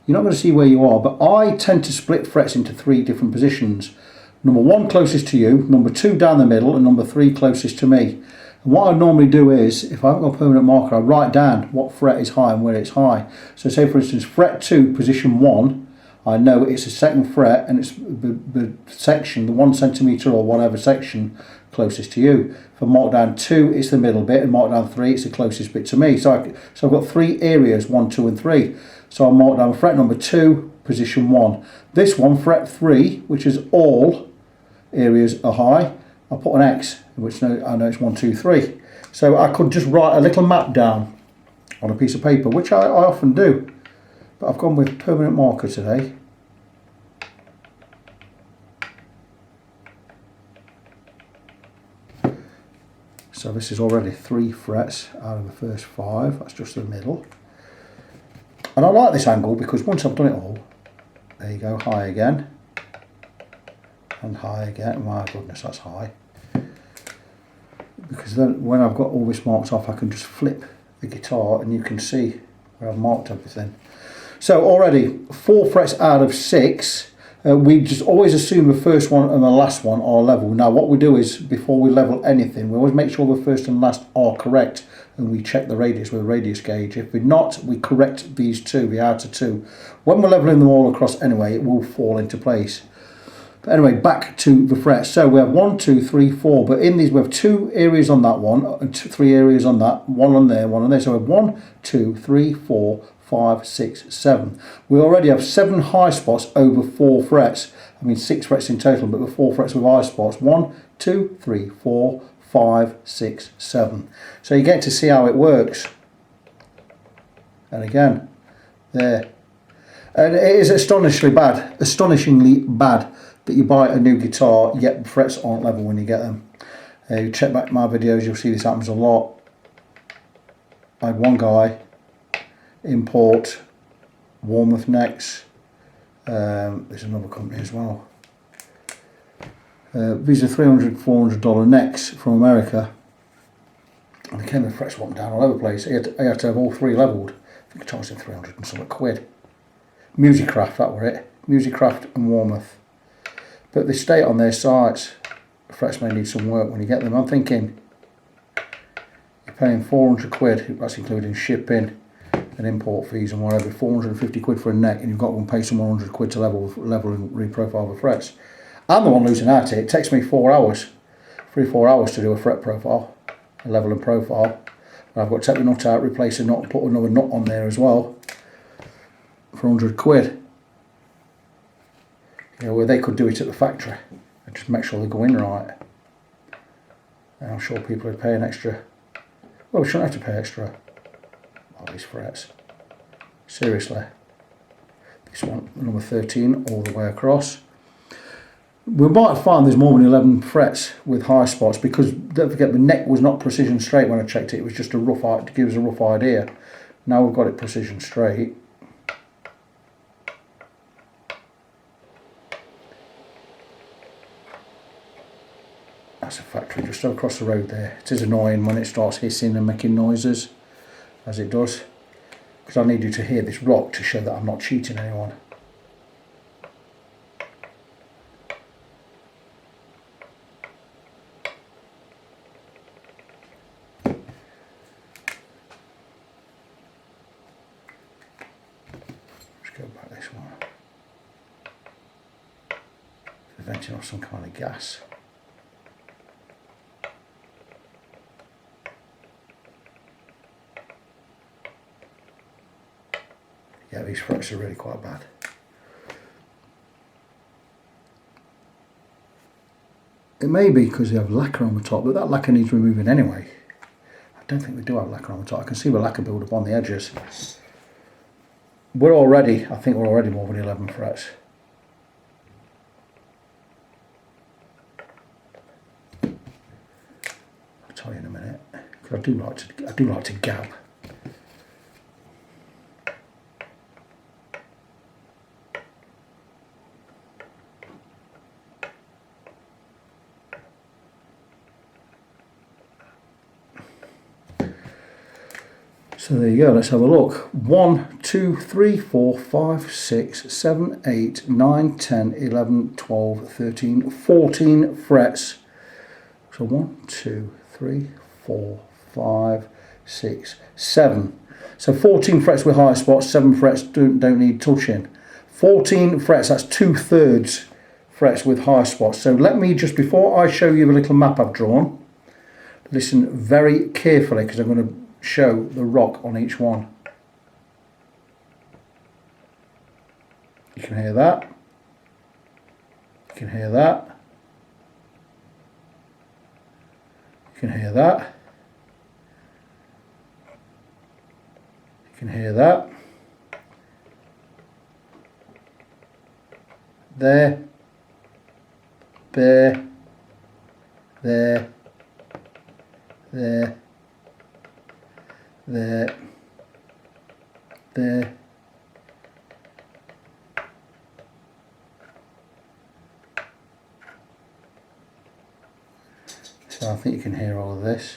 You're not going to see where you are, but I tend to split frets into 3 different positions. Number 1 closest to you, number 2 down the middle, and number 3 closest to me. And what I normally do is, if I haven't got a permanent marker, I write down what fret is high and where it's high. So say for instance, fret 2, position 1, I know it's a 2nd fret and it's the section, the 1 centimetre or whatever section closest to you. If I mark down 2, it's the middle bit, and mark down 3, it's the closest bit to me. So I've got 3 areas, 1, 2 and 3. So I'll mark down fret number 2, position 1. This one, fret 3, which is all areas are high, I'll put an X, which I know it's 1, 2, 3. So I could just write a little map down on a piece of paper, which I often do. But I've gone with permanent marker today. So this is already 3 frets out of the first 5. That's just the middle. And I like this angle because once I've done it all, there you go, high again. And high again. My goodness, that's high. Because then when I've got all this marked off, I can just flip the guitar and you can see where I've marked everything. So already 4 frets out of 6. We just always assume the first one and the last one are level. Now what we do is, before we level anything, we always make sure the first and last are correct, and we check the radius with a radius gauge. If we're not, we correct these two, the outer two. When we're leveling them all across anyway, it will fall into place. But anyway, back to the frets. So we have 1, 2, 3, 4, but in these we have 2 areas on that one, and 3 areas on that, 1 on there, 1 on there. So we have 1, 2, 3, 4, 5, 6, 7. We already have 7 high spots over 4 frets. I mean 6 frets in total, but the 4 frets with high spots. 1, 2, 3, 4, 5, 6, 7. So you get to see how it works. And again, there. And it is astonishingly bad that you buy a new guitar, yet the frets aren't level when you get them. You check back my videos, you'll see this happens a lot. I had one guy import Warmouth necks. There's another company as well. These are $300, $400 necks from America, and they came with frets swapped down all over the place. I had to have all 3 levelled. I think it charged him 300 and something quid. Musicraft, that were it. Musicraft and Warmouth. But they state on their sites the frets may need some work when you get them. I'm thinking you're paying 400 quid, that's including shipping and import fees and whatever, 450 quid for a neck, and you've got to pay some 100 quid to level and reprofile the frets. I'm the one losing out here. It takes me 4 hours, 3-4 hours to do a fret profile, a level and profile. And I've got to take the nut out, replace a nut and put another nut on there as well for 100 quid. You know, where they could do it at the factory and just make sure they go in right. And I'm sure people would pay an extra. Well, we shouldn't have to pay extra. Oh, these frets. Seriously. This one, number 13, all the way across. We might find there's more than 11 frets with high spots, because don't forget the neck was not precision straight when I checked it. It was just a rough, to give us a rough idea. Now we've got it precision straight. That's a factory just across the road there. It is annoying when it starts hissing and making noises, as it does, because I need you to hear this rock to show that I'm not cheating anyone. Let's go back this one. It's venting off some kind of gas. Yeah, these frets are really quite bad. It may be because they have lacquer on the top, but that lacquer needs removing anyway. I don't think we do have lacquer on the top. I can see the lacquer build up on the edges. I think we're already more than 11 frets. I'll tell you in a minute, because I do like to gab. So there you go, let's have a look. 1, 2, 3, 4, 5, 6, 7, 8, 9, 10, 11, 12, 13, 14 frets. So 1, 2, 3, 4, 5, 6, 7. So 14 frets with high spots, 7 frets don't need touching. 14 frets, that's 2/3 frets with high spots. So let me just, before I show you the little map I've drawn, listen very carefully, because I'm going to show the rock on each one. You can hear that. You can hear that. You can hear that. You can hear that. There. There. There. there, there, there. So I think you can hear all of this.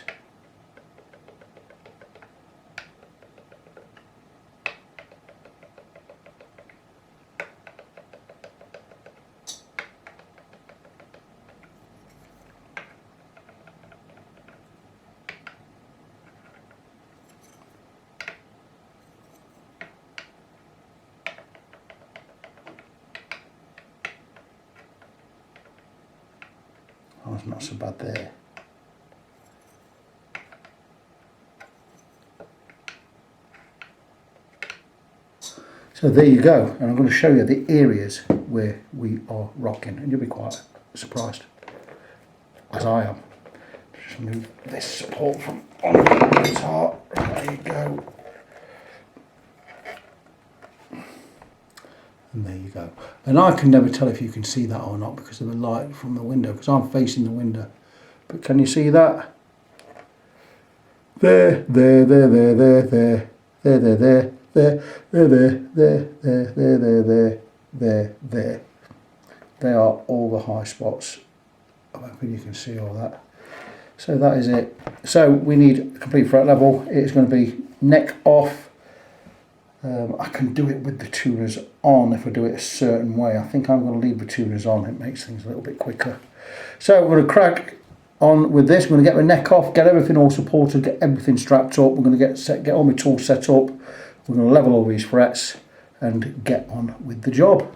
Oh, it's not so bad there. So there you go, and I'm going to show you the areas where we are rocking, and you'll be quite surprised, as I am. Just move this support from on the guitar. There you go. And there you go. And I can never tell if you can see that or not because of the light from the window, because I'm facing the window. But can you see that? There, there, there, there, there, there, there, there, there. There, there, there, there, there, there, there, there, there. They are all the high spots. I'm hoping you can see all that. So that is it. So we need a complete fret level. It's going to be neck off. I can do it with the tuners on if I do it a certain way. I think I'm going to leave the tuners on. It makes things a little bit quicker. So we're going to crack on with this. We're going to get the neck off, get everything all supported, get everything strapped up. We're going to get all my tools set up. We're going to level all these frets and get on with the job.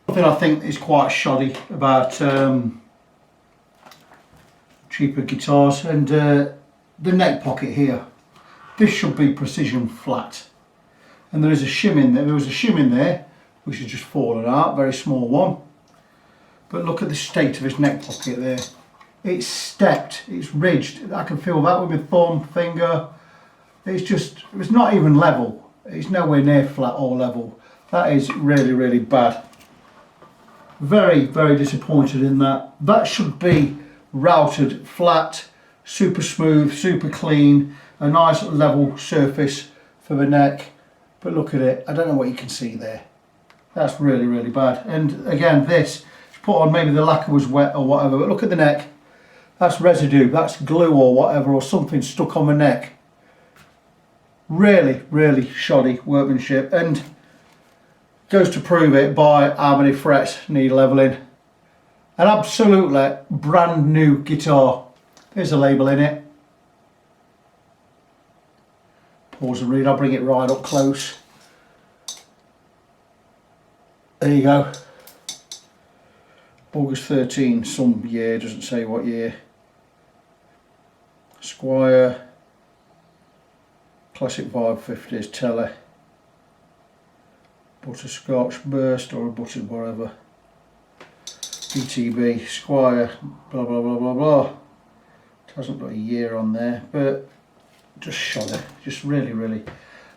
Something I think is quite shoddy about cheaper guitars, and the neck pocket here. This should be precision flat, and there is a shim in there. There was a shim in there which has just fallen out, very small one. But look at the state of this neck pocket there. It's stepped, it's ridged. I can feel that with my thumb, finger. It's not even level. It's nowhere near flat or level. That is really, really bad. Very, very disappointed in that. That should be routed flat, super smooth, super clean, a nice level surface for the neck. But look at it. I don't know what you can see there. That's really, really bad. And again, this, put on, maybe the lacquer was wet or whatever, but look at the neck. That's residue, that's glue or whatever, or something stuck on the neck. Really, really shoddy workmanship, and goes to prove it by how many frets need levelling. An absolutely brand new guitar. There's a label in it. Pause and read, I'll bring it right up close. There you go. August 13, some year, doesn't say what year. Squier Classic Vibe 50's Tele. Butterscotch burst or a buttered whatever. BTB Squier blah blah blah blah blah. It hasn't got a year on there, but just shoddy. Just really, really.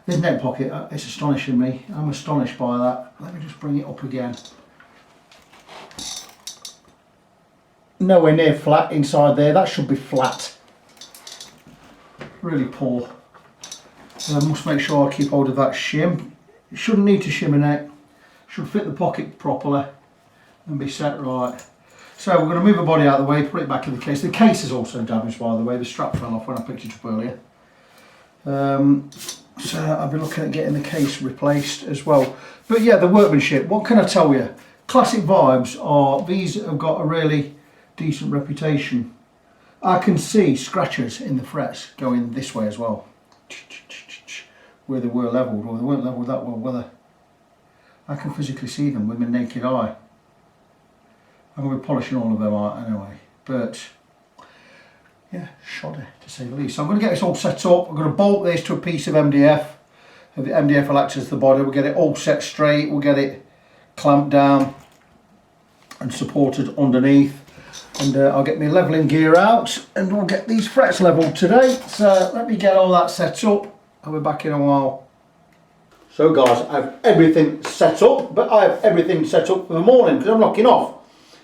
This neck pocket, it's astonishing me. I'm astonished by that. Let me just bring it up again. Nowhere near flat inside there. That should be flat. Really poor. I must make sure I keep hold of that shim. It shouldn't need to shim a neck. Should fit the pocket properly and be set right. So we're going to move the body out of the way, put it back in the case. The case is also damaged, by the way. The strap fell off when I picked it up earlier. So I'll be looking at getting the case replaced as well. But yeah, the workmanship, what can I tell you? Classic Vibes are, these have got a really decent reputation. I can see scratches in the frets going this way as well, where they were levelled, or they weren't levelled that well, were they? I can physically see them with my naked eye. I'm going to be polishing all of them out anyway, but yeah, shoddy to say the least. So I'm going to get this all set up. I'm going to bolt this to a piece of MDF. The MDF will act as the body. We'll get it all set straight. We'll get it clamped down and supported underneath. And I'll get my levelling gear out and we'll get these frets levelled today. So let me get all that set up. I'll be back in a while. So guys, I have everything set up, but I have everything set up for the morning because I'm knocking off.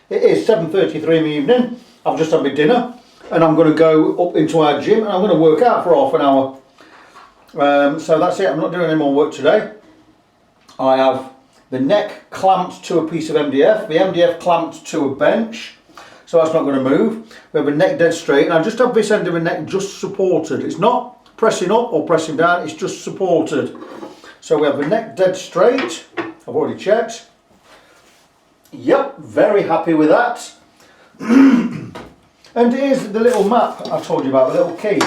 It is 7:33 in the evening. I've just had my dinner. and I'm going to go up into our gym and I'm going to work out for half an hour. So that's it, I'm not doing any more work today. I have the neck clamped to a piece of MDF, the MDF clamped to a bench, so that's not going to move. We have a neck dead straight, and I just have this end of the neck just supported. It's not pressing up or pressing down, it's just supported. So we have the neck dead straight. I've already checked. Yep, very happy with that. And here's the little map I told you about, the little key.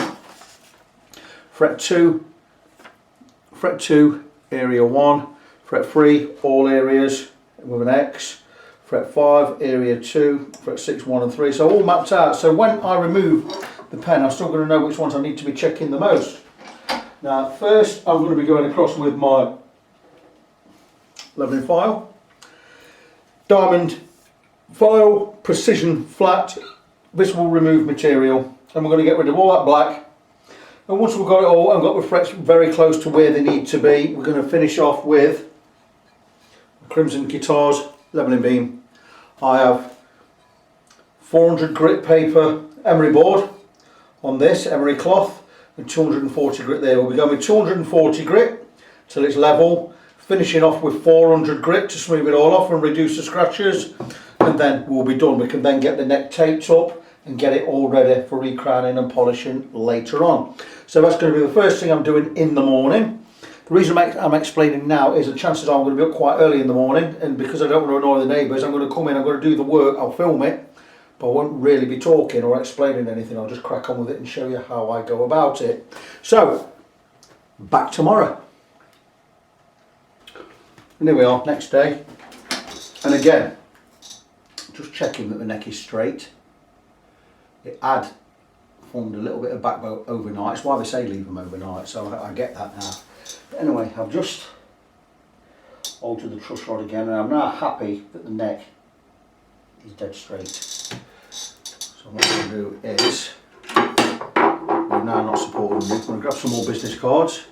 Fret 2, area 1, fret 3, all areas with an X, fret 5, area 2, fret 6, 1 and 3, so all mapped out. So when I remove the pen, I'm still going to know which ones I need to be checking the most. Now first I'm going to be going across with my leveling file, diamond file, precision flat. This will remove material, and we're going to get rid of all that black. And once we've got it all and got the frets very close to where they need to be, we're going to finish off with Crimson Guitars leveling beam. I have 400 grit paper emery board on this, emery cloth, and 240 grit there. We'll be going with 240 grit till it's level, finishing off with 400 grit to smooth it all off and reduce the scratches, and then we'll be done. We can then get the neck taped up and get it all ready for recrowning and polishing later on. So that's going to be the first thing I'm doing in the morning. The reason I'm explaining now is the chances are I'm going to be up quite early in the morning, and because I don't want to annoy the neighbours, I'm going to come in, I'm going to do the work, I'll film it, but I won't really be talking or explaining anything. I'll just crack on with it and show you how I go about it. So, back tomorrow. And here we are, next day. And again, just checking that the neck is straight. It had formed a little bit of backbone overnight. It's why they say leave them overnight, so I get that now. But anyway, I've just altered the truss rod again, and I'm now happy that the neck is dead straight. So what I'm going to do is, we're now not supporting me, I'm going to grab some more business cards.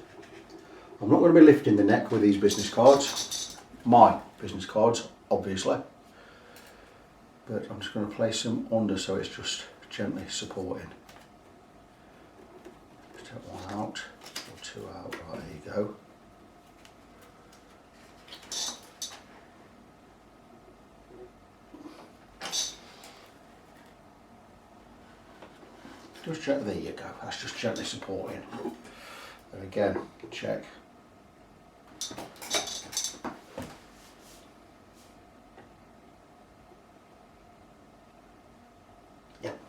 I'm not going to be lifting the neck with these business cards, my business cards obviously, but I'm just going to place them under so it's just gently supporting. Take one out, or two out, right, there you go. Just check, there you go, that's just gently supporting. And again, check. Yep.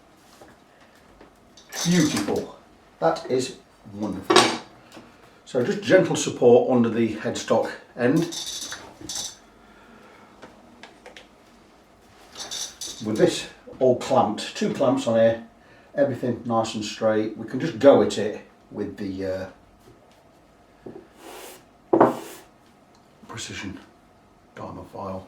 Beautiful. That is wonderful. So just gentle support under the headstock end. With this all clamped, 2 clamps on here, everything nice and straight. We can just go at it with the precision diamond file.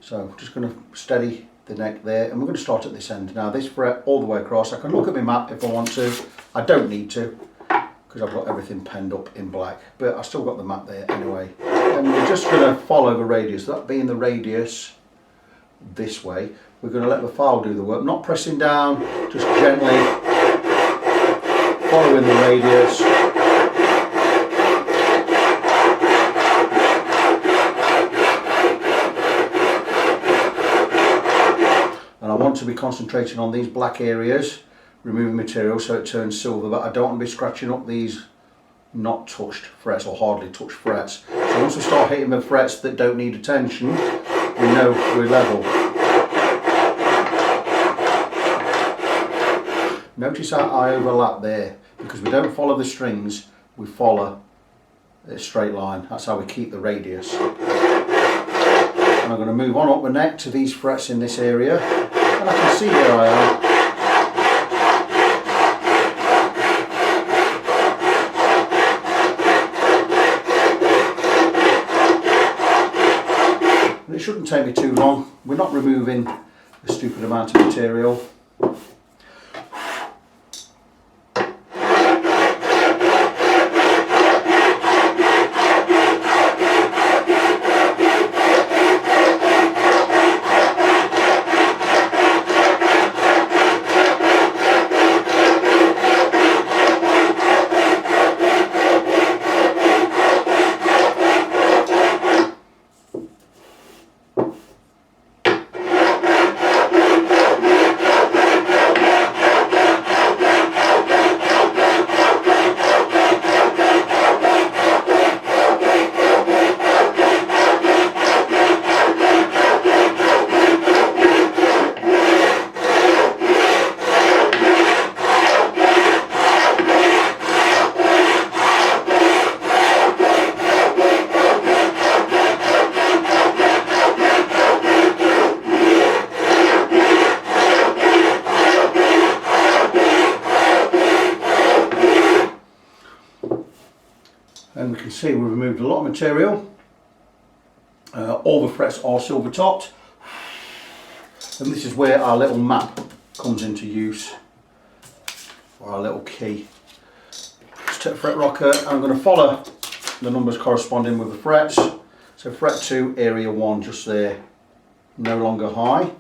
So just going to steady the neck there, and we're going to start at this end. Now this fret all the way across, I can look at my map if I want to. I don't need to because I've got everything penned up in black, but I still got the map there anyway. And we're just going to follow the radius, that being the radius this way. We're going to let the file do the work, not pressing down, just gently following the radius. And I want to be concentrating on these black areas, removing material so it turns silver, but I don't want to be scratching up these not touched frets or hardly touched frets. So once we start hitting the frets that don't need attention, we know we're level. Notice how I overlap there, because we don't follow the strings, we follow a straight line. That's how we keep the radius. And I'm going to move on up the neck to these frets in this area, and I can see where I am. And it shouldn't take me too long. We're not removing a stupid amount of material. can see we've removed a lot of material. All the frets are silver topped, and this is where our little map comes into use, or our little key. Just take a fret rocker, and I'm going to follow the numbers corresponding with the frets. So fret 2, area 1 just there, no longer high.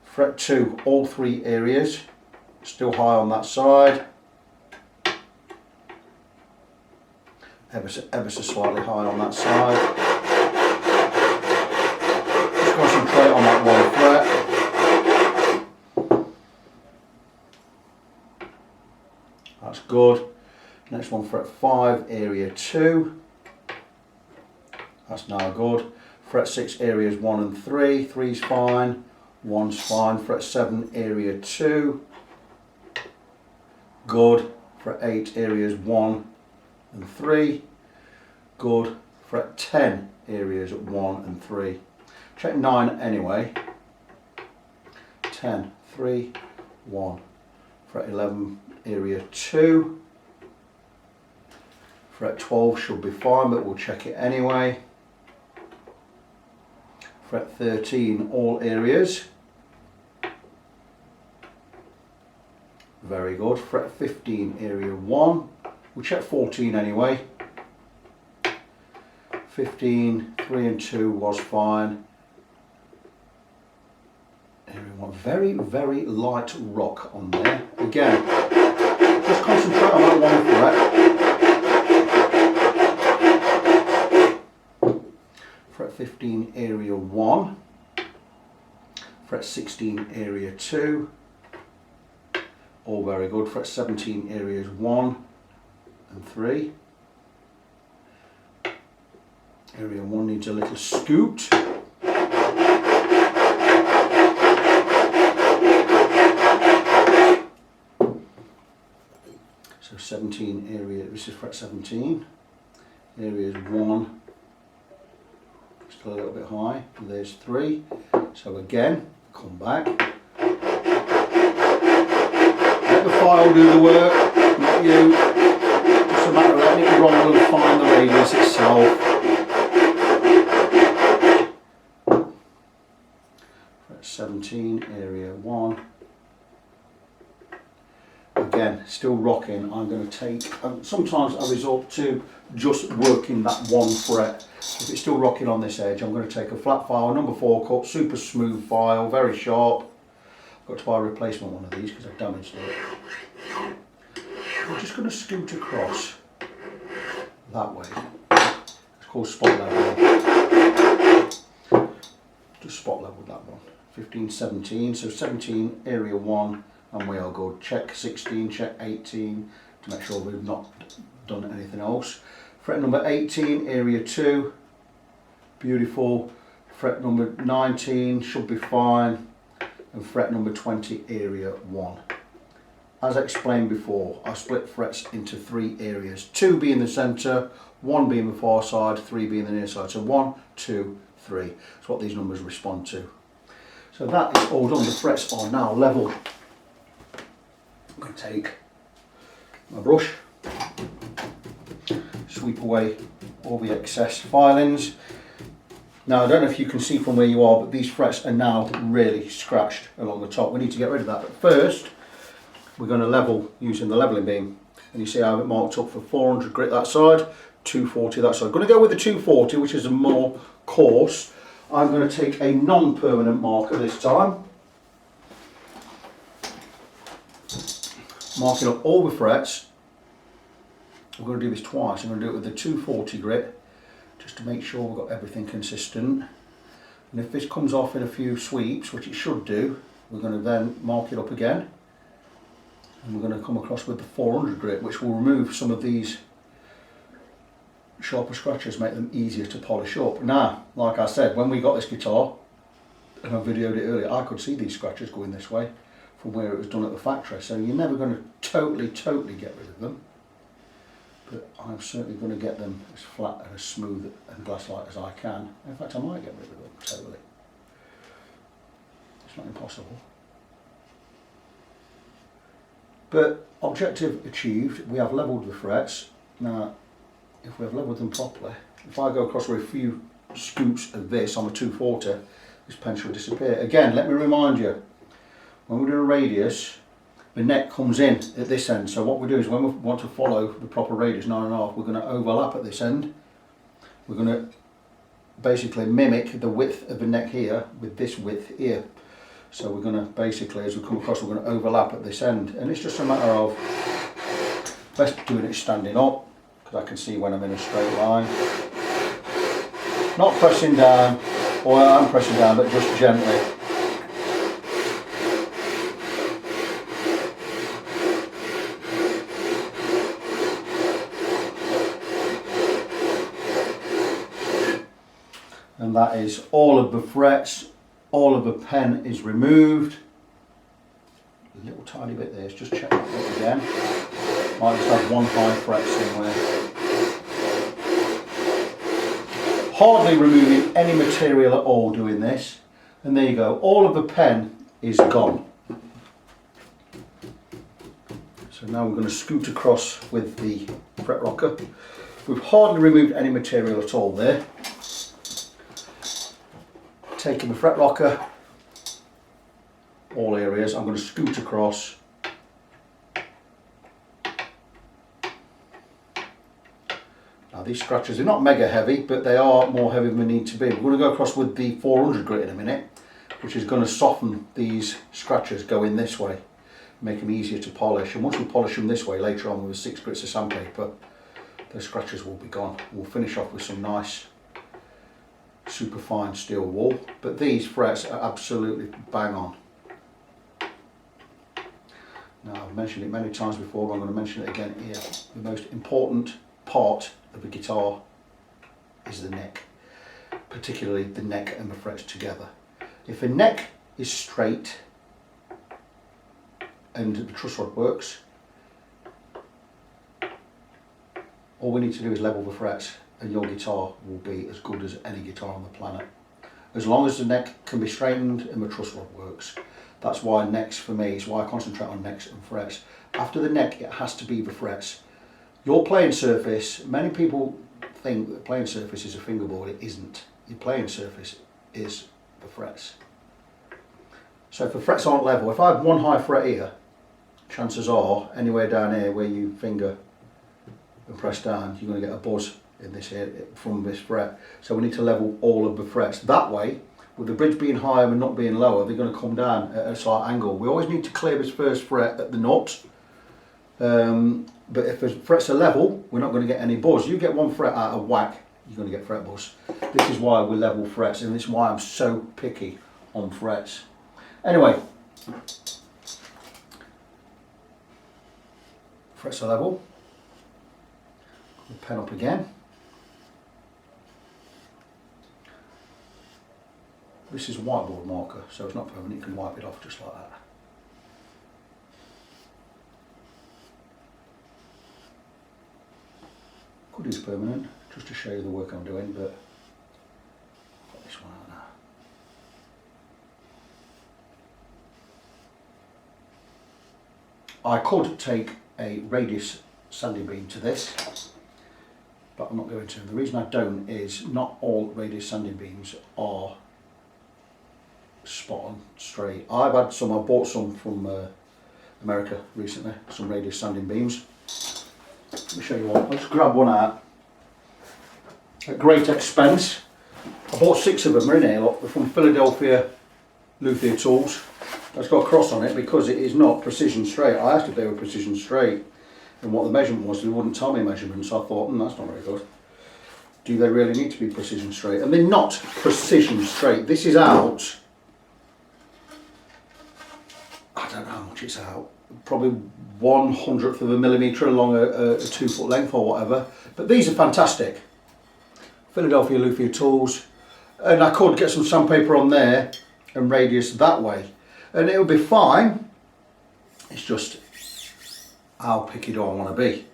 Fret 2, all 3 areas, still high on that side. Ever so slightly high on that side. Just concentrate on that one fret. That's good. Next one, fret 5, area 2. That's now good. Fret 6, areas 1 and 3. 3's fine. 1's fine. Fret 7, area 2. Good. Fret 8, areas 1 and 3. Good. Fret 10, areas 1 and 3. Check 9 anyway. 10, 3, 1. Fret 11, area 2. Fret 12 should be fine, but we'll check it anyway. Fret 13, all areas. Very good. Fret 15, area 1. We'll check 14 anyway. 15, 3 and 2 was fine. Area 1. Very, very light rock on there. Again, just concentrate on that one fret. Fret 15, area 1. Fret 16, area 2. All very good. Fret 17, areas 1 and 3. Area 1 needs a little scoot. So 17 area, this is fret 17. Areas 1, still a little bit high. There's 3. So again, come back. Let the file do the work, not you. Just a matter of letting it roll and find the radius itself. Fret 17, area 1. Again, still rocking. I'm going to take, sometimes I resort to just working that one fret. If it's still rocking on this edge, I'm going to take a flat file, number 4 cut, super smooth file, very sharp. I've got to buy a replacement one of these because I've damaged it. I'm just going to scoot across that way. It's called spot leveling. Just spot leveled that one. 15, 17, so 17, area 1, and we are good. Check 16, check 18 to make sure we've not done anything else. Fret number 18, area 2, beautiful. Fret number 19 should be fine, and fret number 20, area 1. As explained before, I split frets into 3 areas, 2 being the centre, 1 being the far side, 3 being the near side. So 1, 2, 3. That's what these numbers respond to. So that is all done. The frets are now level. I'm going to take my brush, sweep away all the excess filings. Now I don't know if you can see from where you are, but these frets are now really scratched along the top. We need to get rid of that. But first, we're going to level using the leveling beam. And you see I have it marked up for 400 grit that side, 240 that side. I'm going to go with the 240, which is a more coarse. I'm going to take a non-permanent marker this time. Marking up all the frets. I'm going to do this twice. I'm going to do it with the 240 grit just to make sure we've got everything consistent. And if this comes off in a few sweeps, which it should do, we're going to then mark it up again. And we're going to come across with the 400 grit, which will remove some of these sharper scratches, make them easier to polish up. Now, like I said, when we got this guitar, and I videoed it earlier, I could see these scratches going this way from where it was done at the factory. So you're never going to totally get rid of them. But I'm certainly going to get them as flat and as smooth and glass-like as I can. In fact, I might get rid of them totally. It's not impossible. But objective achieved. We have levelled the frets. Now, if we've leveled them properly, if I go across with a few scoops of this on a 240, this pen should disappear. Again, let me remind you, when we do a radius, the neck comes in at this end. So what we do is when we want to follow the proper radius, 9.5, we're going to overlap at this end. We're going to basically mimic the width of the neck here with this width here. So we're going to basically, as we come across, we're going to overlap at this end. And it's just a matter of best doing it standing up, because I can see when I'm in a straight line. Not pressing down, or I'm pressing down, but just gently. And that is all of the frets, all of the pen is removed. A little tiny bit there, just check that again. Might just have one high fret somewhere. Hardly removing any material at all doing this. And there you go, all of the pen is gone. So now we're going to scoot across with the fret rocker. We've hardly removed any material at all there. Taking the fret rocker, all areas, I'm going to scoot across. Now these scratches are not mega heavy, but they are more heavy than they need to be. We're going to go across with the 400 grit in a minute, which is going to soften these scratches going this way, make them easier to polish. And once we polish them this way, later on with 6 grits of sandpaper, the scratches will be gone. We'll finish off with some nice super fine steel wool, but these frets are absolutely bang on. Now I've mentioned it many times before, but I'm going to mention it again here. The most important part of the guitar is the neck, particularly the neck and the frets together. If the neck is straight and the truss rod works, all we need to do is level the frets and your guitar will be as good as any guitar on the planet. As long as the neck can be straightened and the truss rod works. That's why necks for me is why I concentrate on necks and frets. After the neck, it has to be the frets. Your playing surface, many people think that the playing surface is a fingerboard. It isn't. Your playing surface is the frets. So if the frets aren't level, if I have one high fret here, chances are anywhere down here where you finger and press down, you're going to get a buzz in this area from this fret. So we need to level all of the frets. That way, with the bridge being higher and not being lower, they're going to come down at a slight angle. We always need to clear this first fret at the nut. But if the frets are level, we're not going to get any buzz. You get one fret out of whack, you're going to get fret buzz. This is why we level frets, and this is why I'm so picky on frets. Anyway, frets are level. The pen up again. This is a whiteboard marker, so it's not permanent, you can wipe it off just like that. Could use permanent, just to show you the work I'm doing, but I've got this one out now. I could take a radius sanding beam to this, but I'm not going to. And the reason I don't is not all radius sanding beams are spot on straight. I've had some, I bought some from America recently, some radius sanding beams. Let me show you one. Let's grab one out. At great expense. I bought 6 of them, they're in here, look. They're from Philadelphia Luthier Tools. That's got a cross on it because it is not precision straight. I asked if they were precision straight and what the measurement was. They wouldn't tell me measurements, so I thought, that's not very good. Do they really need to be precision straight? And they're not precision straight. This is out, I don't know how much it's out, probably 1/100th of a millimetre along a 2 foot length or whatever. But these are fantastic. Philadelphia Luthier Tools. And I could get some sandpaper on there and radius that way. And it'll be fine. It's just how picky do I want to be?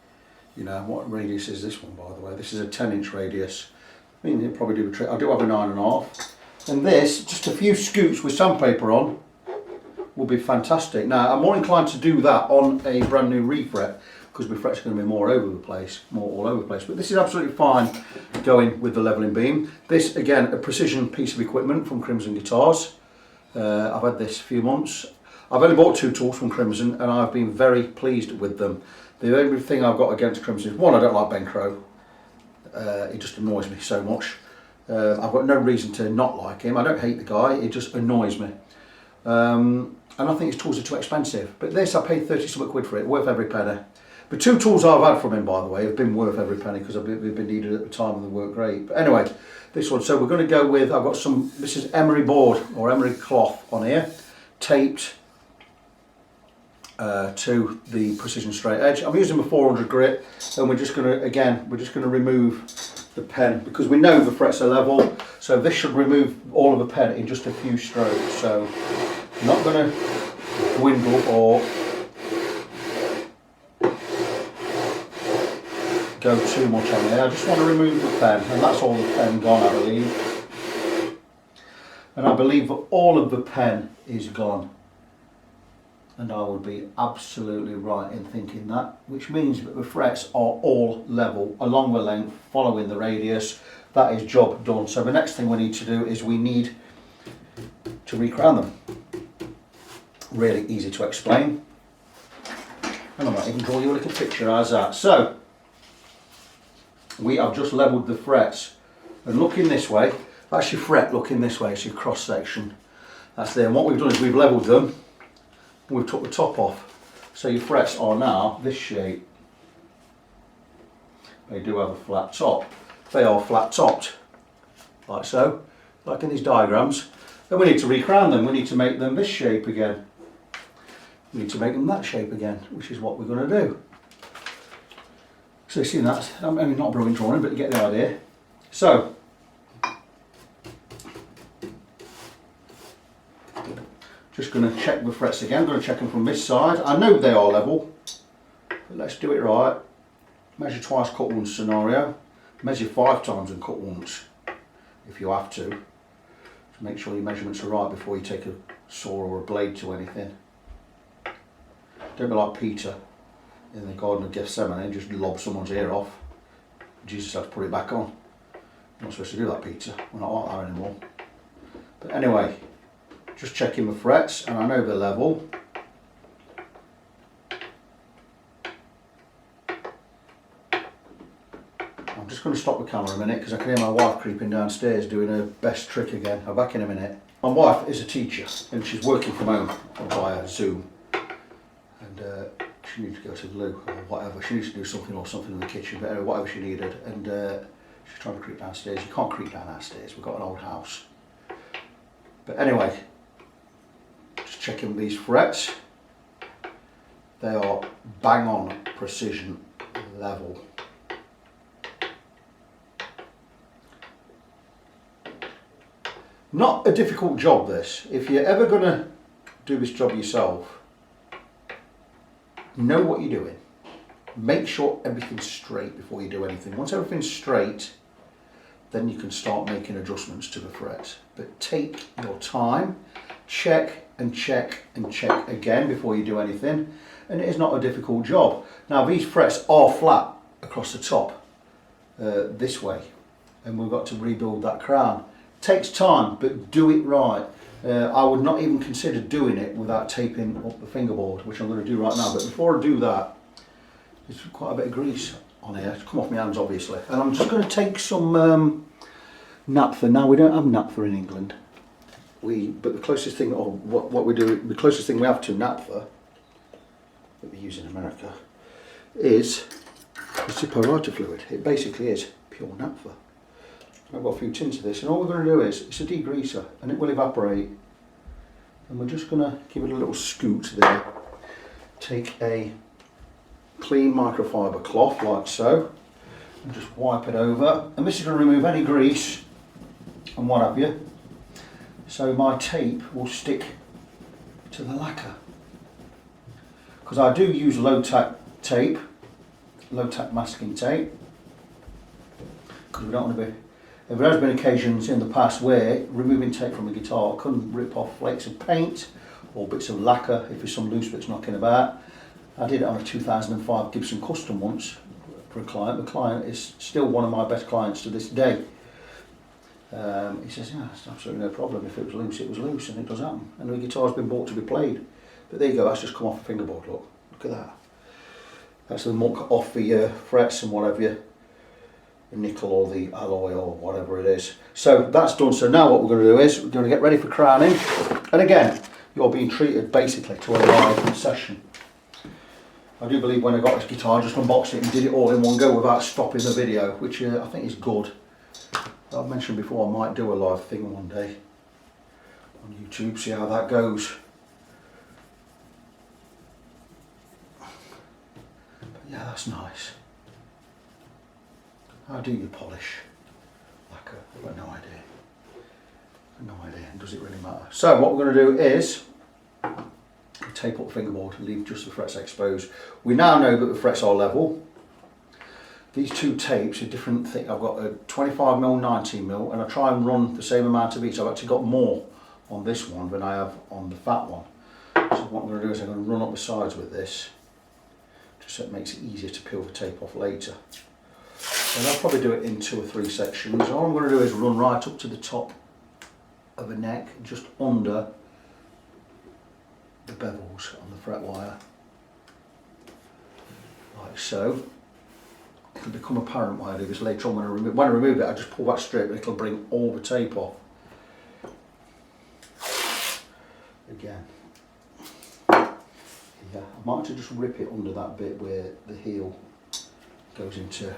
You know, what radius is this one, by the way? This is a 10-inch radius. I mean, it'll probably do the trick. I do have a 9.5. And this, just a few scoops with sandpaper on, will be fantastic. Now, I'm more inclined to do that on a brand new refret because my frets are going to be more over the place, more all over the place. But this is absolutely fine going with the leveling beam. This, again, a precision piece of equipment from Crimson Guitars. I've had this a few months. I've only bought 2 tools from Crimson and I've been very pleased with them. The only thing I've got against Crimson is, one, I don't like Ben Crow. He just annoys me so much. I've got no reason to not like him. I don't hate the guy, it just annoys me. And I think his tools are too expensive. But this, I paid 30 something quid for it, worth every penny. The 2 tools I've had from him, by the way, have been worth every penny because they've been needed at the time and they work great. But anyway, this one, so we're going to go with, I've got some, this is emery board or emery cloth on here, taped to the precision straight edge. I'm using my 400 grit, and we're just going to, again, we're just going to remove the pen because we know the frets are level, so this should remove all of the pen in just a few strokes. So I'm not going to dwindle or go too much on there. I just want to remove the pen, and that's all the pen gone, I believe. And I believe that all of the pen is gone. And I would be absolutely right in thinking that, which means that the frets are all level along the length, following the radius. That is job done. So the next thing we need to do is we need to recrown them. Really easy to explain. And I might even draw you a little picture as that. So we have just levelled the frets, and looking this way, that's your fret looking this way, it's your cross section. That's there, and what we've done is we've levelled them. We've took the top off, so your frets are now this shape. They do have a flat top. They are flat topped, like so, like in these diagrams. Then we need to recrown them. We need to make them this shape again. We need to make them that shape again, which is what we're going to do. So you've seen that. I mean, not a brilliant drawing, but you get the idea. So just going to check the frets again. I'm going to check them from this side. I know they are level, but let's do it right. Measure twice, cut once scenario. Measure 5 times and cut once, if you have to make sure your measurements are right before you take a saw or a blade to anything. Don't be like Peter in the Garden of Gethsemane and just lob someone's ear off. Jesus had to put it back on. You're not supposed to do that, Peter. We're not like that anymore. But anyway, just checking the frets, and I know they're level. I'm just going to stop the camera a minute because I can hear my wife creeping downstairs doing her best trick again. I'll be back in a minute. My wife is a teacher and she's working from home via Zoom, and she needs to go to the loo or whatever. She needs to do something or something in the kitchen, but whatever she needed, and she's trying to creep downstairs. You can't creep down our stairs, we've got an old house. But anyway, just checking these frets. They are bang on precision level. Not a difficult job, this. If you're ever going to do this job yourself, know what you're doing. Make sure everything's straight before you do anything. Once everything's straight, then you can start making adjustments to the frets. But take your time, check and check and check again before you do anything. And it is not a difficult job. Now these frets are flat across the top this way, and we've got to rebuild that crown. Takes time, but do it right. I would not even consider doing it without taping up the fingerboard, which I'm going to do right now. But before I do that, there's quite a bit of grease on here. It's come off my hands, obviously. And I'm just going to take some naphtha. Now we don't have naphtha in England. But the closest thing, or what we do, the closest thing we have to naphtha that we use in America is Zippo fluid. It basically is pure naphtha. I've got a few tins of this, and all we're going to do is, it's a degreaser and it will evaporate, and we're just going to give it a little scoot there. Take a clean microfiber cloth like so and just wipe it over, and this is going to remove any grease and what have you, so my tape will stick to the lacquer, because I do use low tack tape, low tack masking tape, because we don't want to be. There has been occasions in the past where removing tape from a guitar couldn't rip off flakes of paint or bits of lacquer if there's some loose bits knocking about. I did it on a 2005 Gibson Custom once for a client. The client is still one of my best clients to this day. He says, yeah, it's absolutely no problem. If it was loose, and it does happen. And the guitar's been bought to be played. But there you go, that's just come off the fingerboard, look at that. That's the muck off the frets and whatever, the nickel or the alloy or whatever it is. So that's done. So now what we're going to do is we're going to get ready for crowning. And again, you're being treated basically to a live session. I do believe when I got this guitar, I just unboxed it and did it all in one go without stopping the video, which I think is good. I've mentioned before I might do a live thing one day on YouTube, see how that goes. But yeah, that's nice. How do you polish lacquer? I've got no idea. No idea. Does it really matter? So what we're going to do is tape up the fingerboard and leave just the frets exposed. We now know that the frets are level. These two tapes are different things. I've got a 25mm, 19mm, and I try and run the same amount of each. I've actually got more on this one than I have on the fat one. So what I'm going to do is I'm going to run up the sides with this, just so it makes it easier to peel the tape off later. And I'll probably do it in 2 or 3 sections. All I'm going to do is run right up to the top of the neck, just under the bevels on the fret wire, like so. It'll become apparent why I do this later on. When I remove it, I just pull that strip and it'll bring all the tape off. Again. Yeah, I might actually just rip it under that bit where the heel goes into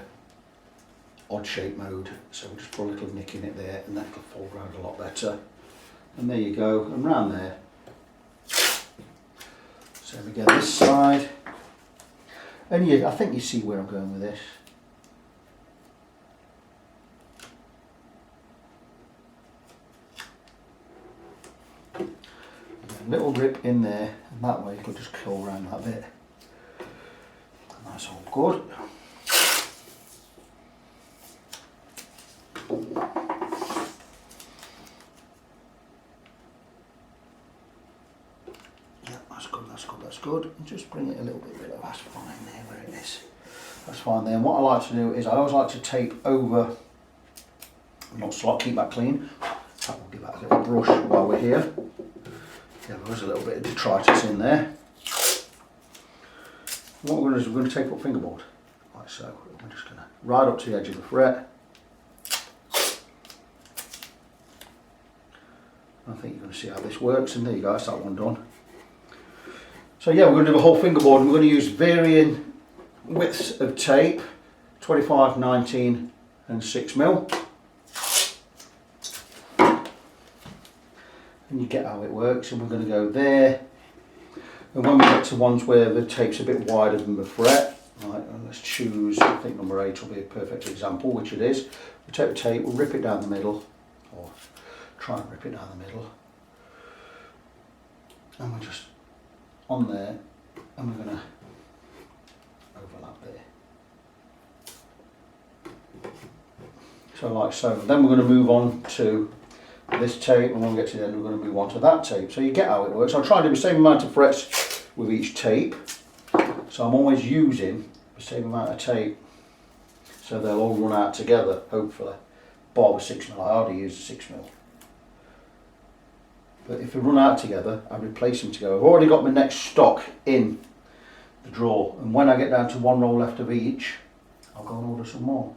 odd shape mode. So we'll just put a little nick in it there and that'll fold around a lot better. And there you go, and round there. Same again this side. And I think you see where I'm going with this. A little rip in there, and that way it'll just curl around that bit. And that's all good. Yeah, that's good, that's good, that's good. And just bring it a little bit below, that's fine there where it is. That's fine there. And what I like to do is I always like to tape over, not slot, keep that clean. We'll give that a little brush while we're here. Yeah, there's a little bit of detritus in there. What we're going to do is we're going to tape up fingerboard, like so. We're just going to right up to the edge of the fret. I think you're going to see how this works, and there you go, that's that one done. So yeah, we're going to do the whole fingerboard, and we're going to use varying widths of tape, 25, 19 and 6mm. And you get how it works, and we're going to go there. And when we get to ones where the tape's a bit wider than the fret, right, and let's choose, I think number 8 will be a perfect example, which it is. We take the tape, we'll rip it down the middle, or try and rip it down the middle. And we're just on there, and we're going to overlap there. So like so. Then we're going to move on to this tape, and when we get to the end we're going to move on to that tape. So you get how it works. I'll try and do the same amount of frets with each tape, so I'm always using the same amount of tape so they'll all run out together, hopefully. Bar with 6mm, I already use a 6mm. But if they run out together, I replace them together. I've already got my next stock in the drawer, and when I get down to 1 roll left of each, I'll go and order some more.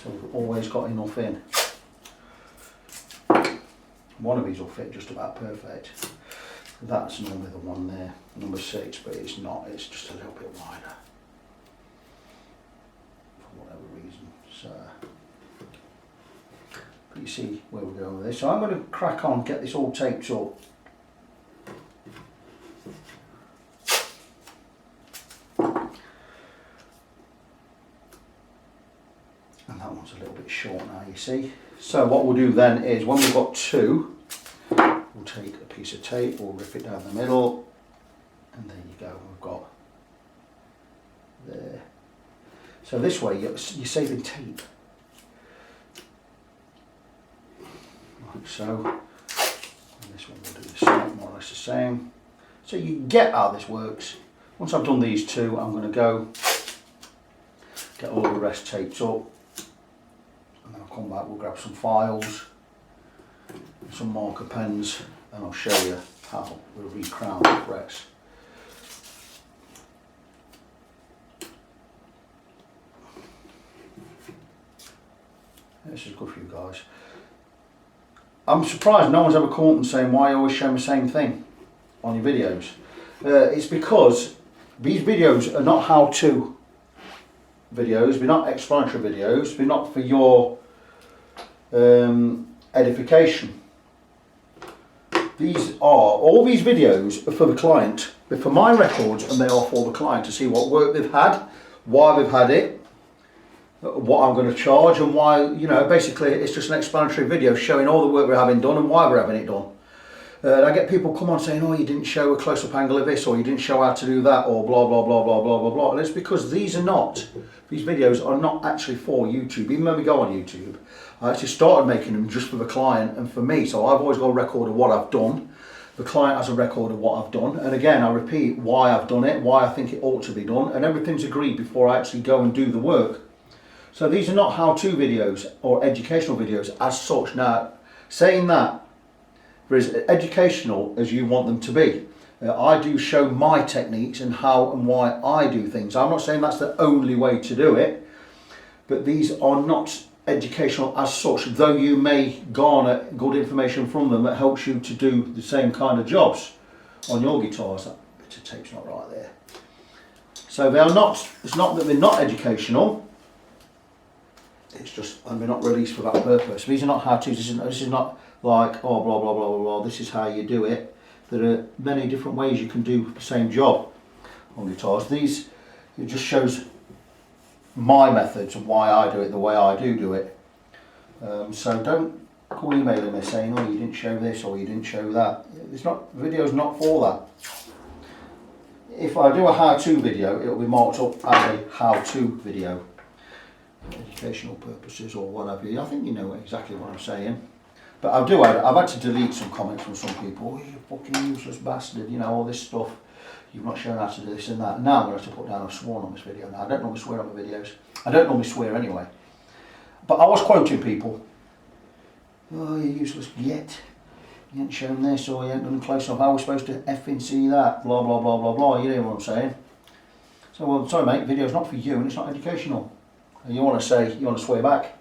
So we've always got enough in. One of these will fit just about perfect. That's normally the one there, number 6, but it's not, it's just a little bit wider. For whatever reason. So, but you see where we're going with this. So I'm going to crack on, get this all taped up. And that one's a little bit short now, you see. So what we'll do then is, when we've got 2, we'll take a piece of tape, we'll rip it down the middle, and there you go, we've got there. So this way you're saving tape. Like so. And this one will do the same, more or less the same. So you get how this works. Once I've done these two, I'm going to go get all the rest taped up, and then I'll come back, we'll grab some files, some marker pens, and I'll show you how we recrown the frets. This is good for you guys. I'm surprised no one's ever come up and saying why you always show the same thing on your videos. It's because these videos are not how-to videos, they're not explanatory videos, they're not for your edification. All these videos are for the client. They're for my records, and they are for the client to see what work they've had, why they've had it, what I'm going to charge, and why, you know, basically it's just an explanatory video showing all the work we're having done and why we're having it done. And I get people come on saying, oh, you didn't show a close-up angle of this, or you didn't show how to do that, or blah, blah, blah, blah, blah, blah, blah. And it's because these videos are not actually for YouTube. Even when we go on YouTube, I actually started making them just for the client and for me. So I've always got a record of what I've done. The client has a record of what I've done. And again, I repeat why I've done it, why I think it ought to be done, and everything's agreed before I actually go and do the work. So these are not how-to videos or educational videos as such. Now, saying that, they're as educational as you want them to be. I do show my techniques and how and why I do things. I'm not saying that's the only way to do it, but these are not educational as such, though you may garner good information from them that helps you to do the same kind of jobs on your guitars. That bit of tape's not right there. So they are not, it's not that they're not educational, it's just, and they're not released for that purpose. These are not how-tos, this is not like, oh, blah, blah, blah, blah, blah, this is how you do it. There are many different ways you can do the same job on guitars. These, it just shows my methods and why I do it the way I do it. So don't call emailing me saying, oh, you didn't show this or you didn't show that. It's not, the video's not for that. If I do a how-to video, it'll be marked up as a how-to video. Educational purposes or whatever. I think you know exactly what I'm saying. But I've had to delete some comments from some people. Oh, you fucking useless bastard, you know, all this stuff. You've not shown how to do this and that. Now I'm going to have to put down I've sworn on this video. Now I don't normally swear on my videos. I don't normally swear anyway. But I was quoting people. Oh, you useless git. You ain't shown this or you ain't done close enough. How are we supposed to effing see that? Blah, blah, blah, blah, blah. You know what I'm saying? So, well, sorry mate, video's not for you and it's not educational. And you want to swear back.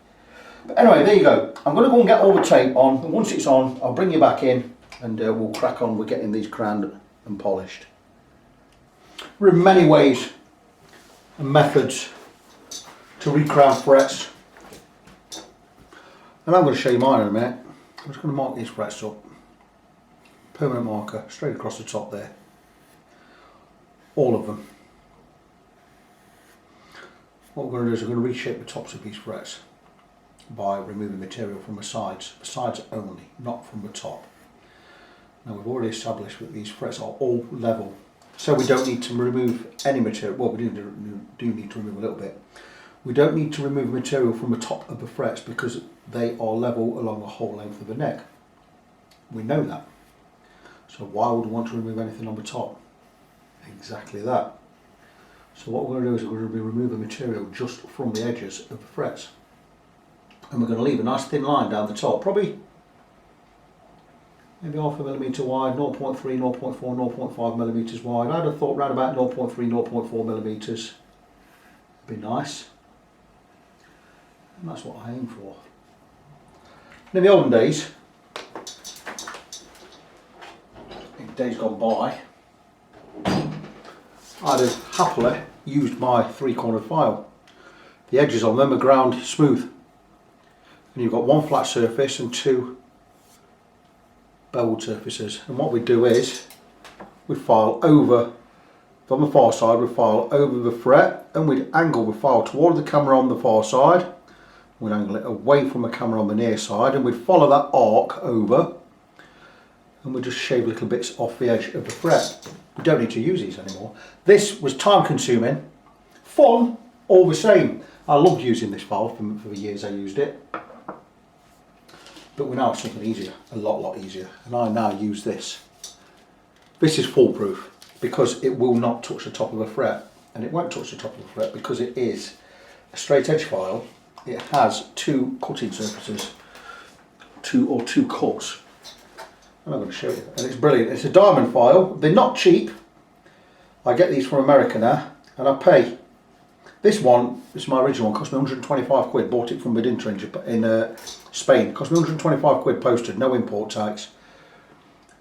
But anyway, there you go. I'm going to go and get all the tape on. And once it's on, I'll bring you back in and we'll crack on with getting these crowned and polished. There are many ways and methods to recrown frets. And I'm going to show you mine in a minute. I'm just going to mark these frets up. Permanent marker, straight across the top there. All of them. What we're going to do is we're going to reshape the tops of these frets by removing material from the sides only, not from the top. Now we've already established that these frets are all level, so we don't need to remove any material. Well, we do need to remove a little bit. We don't need to remove material from the top of the frets because they are level along the whole length of the neck. We know that. So why would we want to remove anything on the top? Exactly that. So what we're going to do is we're going to be removing material just from the edges of the frets. And we're going to leave a nice thin line down the top, probably maybe half a millimetre wide, 0.3, 0.4, 0.5 millimetres wide. I'd have thought around about 0.3, 0.4 millimetres would be nice. And that's what I aim for. In the olden days, in days gone by, I'd have happily used my 3-cornered file. The edges on them are ground smooth. And you've got one flat surface and two beveled surfaces. And what we do is, we file over, from the far side, we file over the fret and we'd angle the file toward the camera on the far side. We'd angle it away from the camera on the near side and we'd follow that arc over and we'd just shave little bits off the edge of the fret. We don't need to use these anymore. This was time consuming, fun, all the same. I loved using this file for the years I used it. But we now have something easier, a lot easier. And I now use this This is foolproof because it will not touch the top of a fret, and it won't touch the top of the fret because it is a straight edge file. It has two cutting surfaces, two cuts. And I'm going to show you, and it's brilliant. It's a diamond file. They're not cheap. I get these from America now, and I pay. This one, this is my original one, cost me 125 quid. Bought it from Medintra in Spain. Cost me 125 quid posted, no import tax.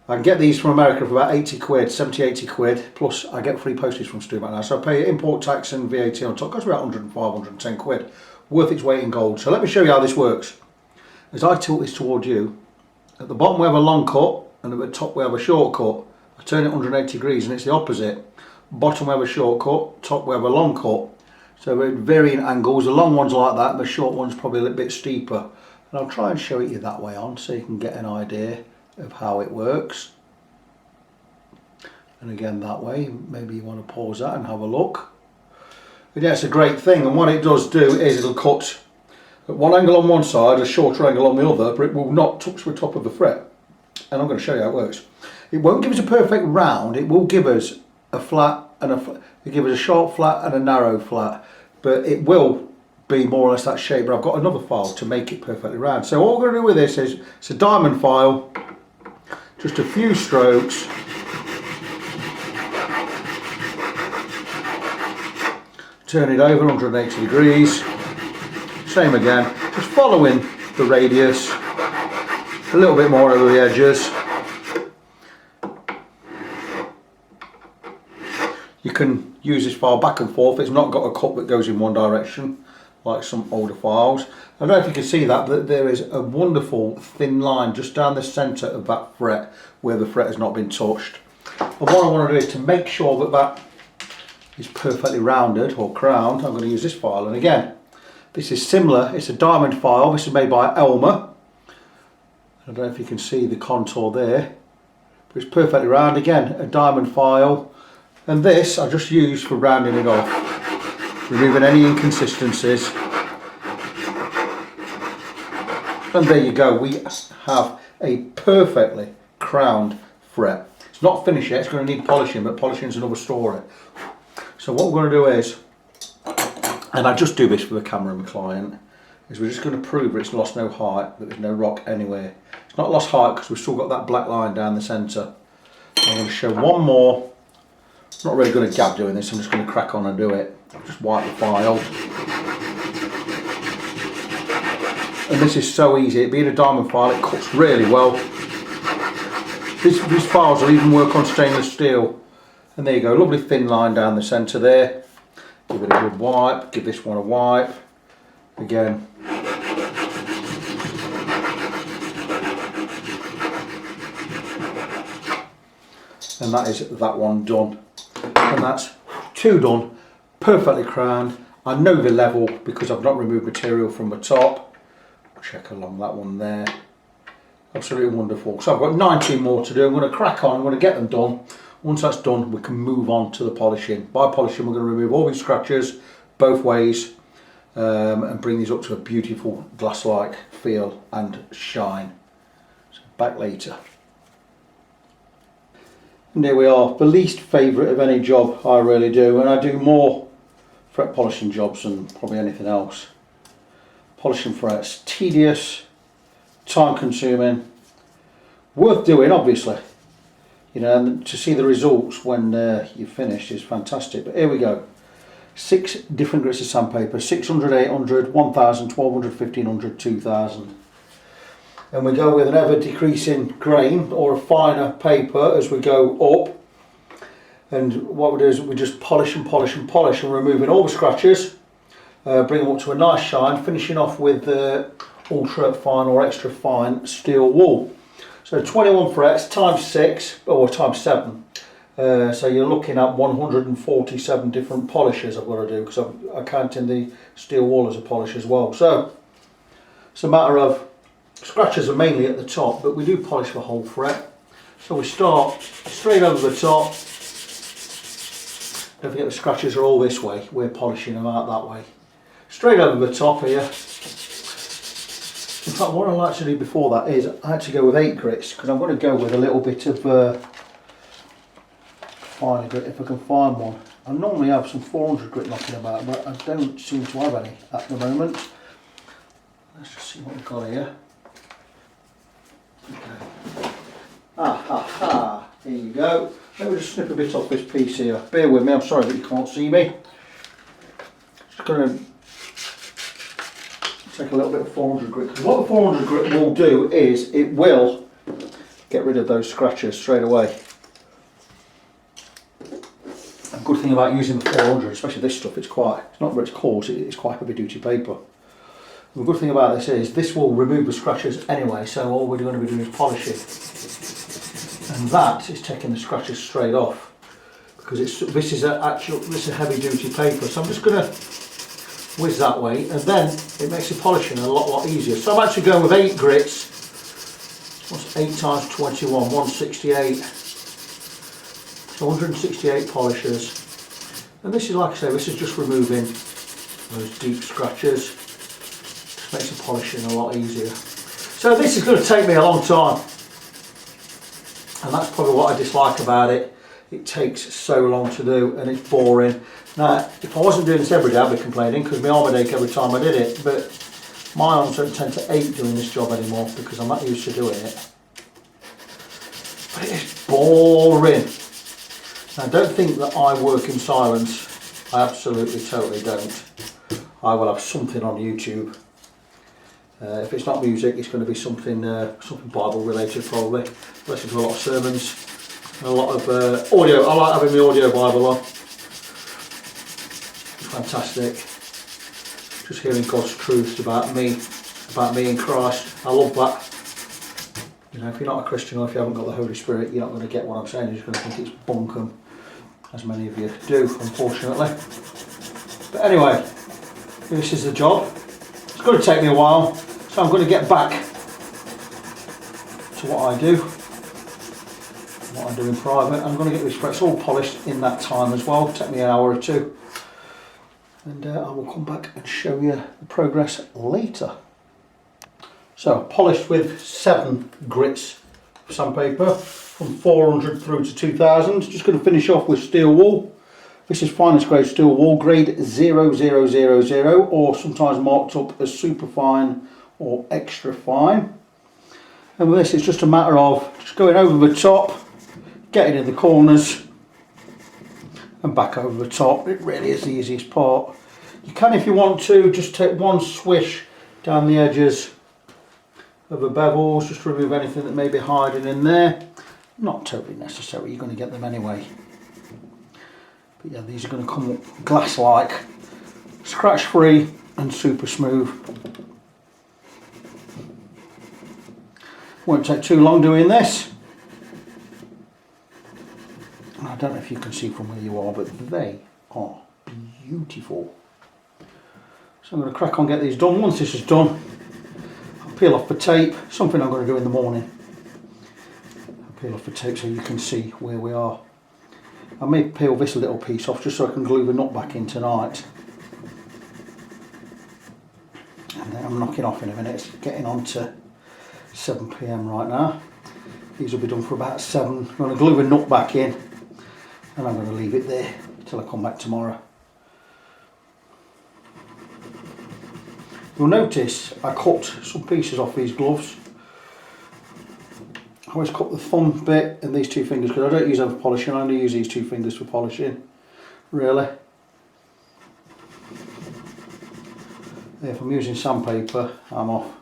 I can get these from America for about 80 quid, 70, 80 quid, plus I get free postage from Stuart now. So I pay import tax and VAT on top. Cost me about 105, 110 quid. Worth its weight in gold. So let me show you how this works. As I tilt this toward you, at the bottom we have a long cut, and at the top we have a short cut. I turn it 180 degrees and it's the opposite. Bottom we have a short cut, top we have a long cut. So we're varying angles. The long one's like that, and the short one's probably a little bit steeper. And I'll try and show it you that way on, so you can get an idea of how it works. And again that way, maybe you want to pause that and have a look. But yeah, it's a great thing, and what it does do is it'll cut at one angle on one side, a shorter angle on the other, but it will not touch the top of the fret. And I'm going to show you how it works. It won't give us a perfect round, it will give us a flat and it'll give us a short flat and a narrow flat, but it will be more or less that shape. But I've got another file to make it perfectly round. So what we're going to do with this is, it's a diamond file, just a few strokes. Turn it over 180 degrees. Same again, just following the radius, a little bit more over the edges. You can use this file back and forth. It's not got a cut that goes in one direction like some older files. I don't know if you can see that, but there is a wonderful thin line just down the centre of that fret where the fret has not been touched. And what I want to do is to make sure that that is perfectly rounded or crowned. I'm going to use this file, and again, this is similar. It's a diamond file. This is made by Elmer. I don't know if you can see the contour there, but it's perfectly round. Again, a diamond file. And this I just use for rounding it off, removing any inconsistencies. And there you go, we have a perfectly crowned fret. It's not finished yet, it's going to need polishing, but polishing is another story. So what we're going to do is, and I just do this for the camera and the client, is we're just going to prove that it's lost no height, that there's no rock anywhere. It's not lost height because we've still got that black line down the centre. I'm going to show one more. I'm not really good at gab doing this, I'm just going to crack on and do it. I'll just wipe the file. And this is so easy. Being a diamond file, it cuts really well. These files will even work on stainless steel. And there you go, lovely thin line down the centre there. Give it a good wipe, give this one a wipe. Again. And that is that one done. And that's two done, perfectly crowned. I know the level because I've not removed material from the top. Check along that one there. Absolutely wonderful. So I've got 19 more to do. I'm going to crack on, I'm going to get them done. Once that's done, we can move on to the polishing. By polishing, we're going to remove all these scratches both ways and bring these up to a beautiful glass-like feel and shine. So back later. And here we are, the least favourite of any job I really do, and I do more fret polishing jobs than probably anything else. Polishing frets, tedious, time consuming, worth doing obviously, you know, and to see the results when you've finished is fantastic. But here we go, 6 different grits of sandpaper, 600, 800, 1000, 1200, 1500, 2000. And we go with an ever decreasing grain or a finer paper as we go up. And what we do is we just polish and polish and polish, and removing all the scratches, bring them up to a nice shine, finishing off with ultra fine or extra fine steel wool. So 21 frets times 6 or times 7. So you're looking at 147 different polishes I've got to do, because I'm counting the steel wool as a polish as well. So it's a matter of, scratches are mainly at the top, but we do polish the whole fret. So we start straight over the top. Don't forget the scratches are all this way, we're polishing them out that way. Straight over the top here. In fact, what I like to do before that is I like to go with 8 grits, because I'm going to go with a little bit of finer grit if I can find one. I normally have some 400 grit knocking about, but I don't seem to have any at the moment. Let's just see what we've got here. Okay. Ah ha ha, here you go. Let me just snip a bit off this piece here. Bear with me, I'm sorry that you can't see me. Just going to take a little bit of 400 grit. Because what the 400 grit will do is it will get rid of those scratches straight away. A good thing about using the 400, especially this stuff, it's not very coarse, it's quite heavy duty paper. The good thing about this is this will remove the scratches anyway, so all we're going to be doing is polish it. And that is taking the scratches straight off, because this is a heavy duty paper. So I'm just going to whiz that way, and then it makes the polishing a lot easier. So I'm actually going with 8 grits. What's 8 times 21? 168. So 168 polishers. And this is, like I say, this is just removing those deep scratches. Just makes the polishing a lot easier. So this is going to take me a long time. And that's probably what I dislike about it. It takes so long to do and it's boring. Now, if I wasn't doing this every day, I'd be complaining because my arm would ache every time I did it. But my arms don't tend to ache doing this job anymore because I'm not used to doing it. But it is boring. Now, don't think that I work in silence. I absolutely, totally don't. I will have something on YouTube. If it's not music, it's going to be something Bible related probably. I listen to a lot of sermons, and a lot of audio. I like having my audio Bible on. It's fantastic. Just hearing God's truths about me in Christ. I love that. You know, if you're not a Christian or if you haven't got the Holy Spirit, you're not going to get what I'm saying. You're just going to think it's bunkum, as many of you do, unfortunately. But anyway, this is the job. It's going to take me a while. So I'm going to get back to what I do, in private. I'm going to get these frets all polished in that time as well. It'll take me an hour or two. And I will come back and show you the progress later. So polished with 7 grits of sandpaper from 400 through to 2000. Just going to finish off with steel wool. This is finest grade steel wool, grade 0000, or sometimes marked up as super fine or extra fine. And with this it's just a matter of just going over the top, getting in the corners and back over the top. It really is the easiest part. You can, if you want to, just take one swish down the edges of the bevels just to remove anything that may be hiding in there. Not totally necessary, you're going to get them anyway. But yeah, these are going to come up glass-like, scratch-free and super smooth. Won't take too long doing this. I don't know if you can see from where you are, but they are beautiful. So I'm going to crack on, get these done. Once this is done, I'll peel off the tape, something I'm going to do in the morning. I'll peel off the tape so you can see where we are. I may peel this little piece off just so I can glue the nut back in tonight. And then I'm knocking off in a minute. It's getting on to 7 PM right now. These will be done for about 7. I'm going to glue the nut back in and I'm going to leave it there until I come back tomorrow. You'll notice I cut some pieces off these gloves. I always cut the thumb bit and these 2 fingers because I don't use them for polishing. I only use these 2 fingers for polishing, really. If I'm using sandpaper, I'm off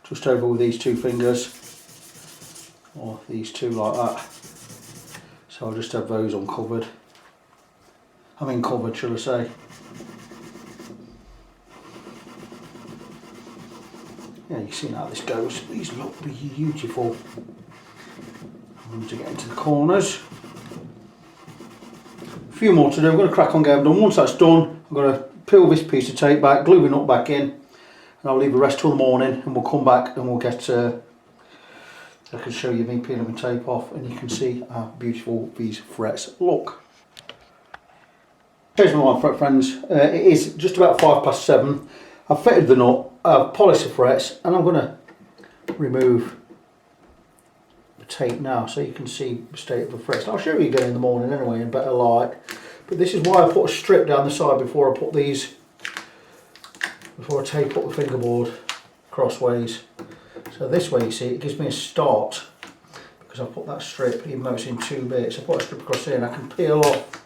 just over with these 2 fingers, or these 2 like that. So I'll just have those uncovered. I mean covered, shall I say. Yeah, you see how this goes. These look beautiful. I'm going to get into the corners. A few more to do. I'm going to crack on, get them done. Once that's done, I'm going to peel this piece of tape back, glue the nut back in, and I'll leave the rest till the morning, and we'll come back and we'll get I can show you me peeling the tape off, and you can see how beautiful these frets look. Here's my line fret, friends. It is just about 7:05. I've fitted the nut, I've polished the frets, and I'm going to remove the tape now so you can see the state of the frets. I'll show you again in the morning anyway in better light. But this is why I put a strip down the side before I put these, before I tape up the fingerboard crossways. So this way, you see, it gives me a start because I put that strip, even though it's in 2 bits, I put a strip across here and I can peel off,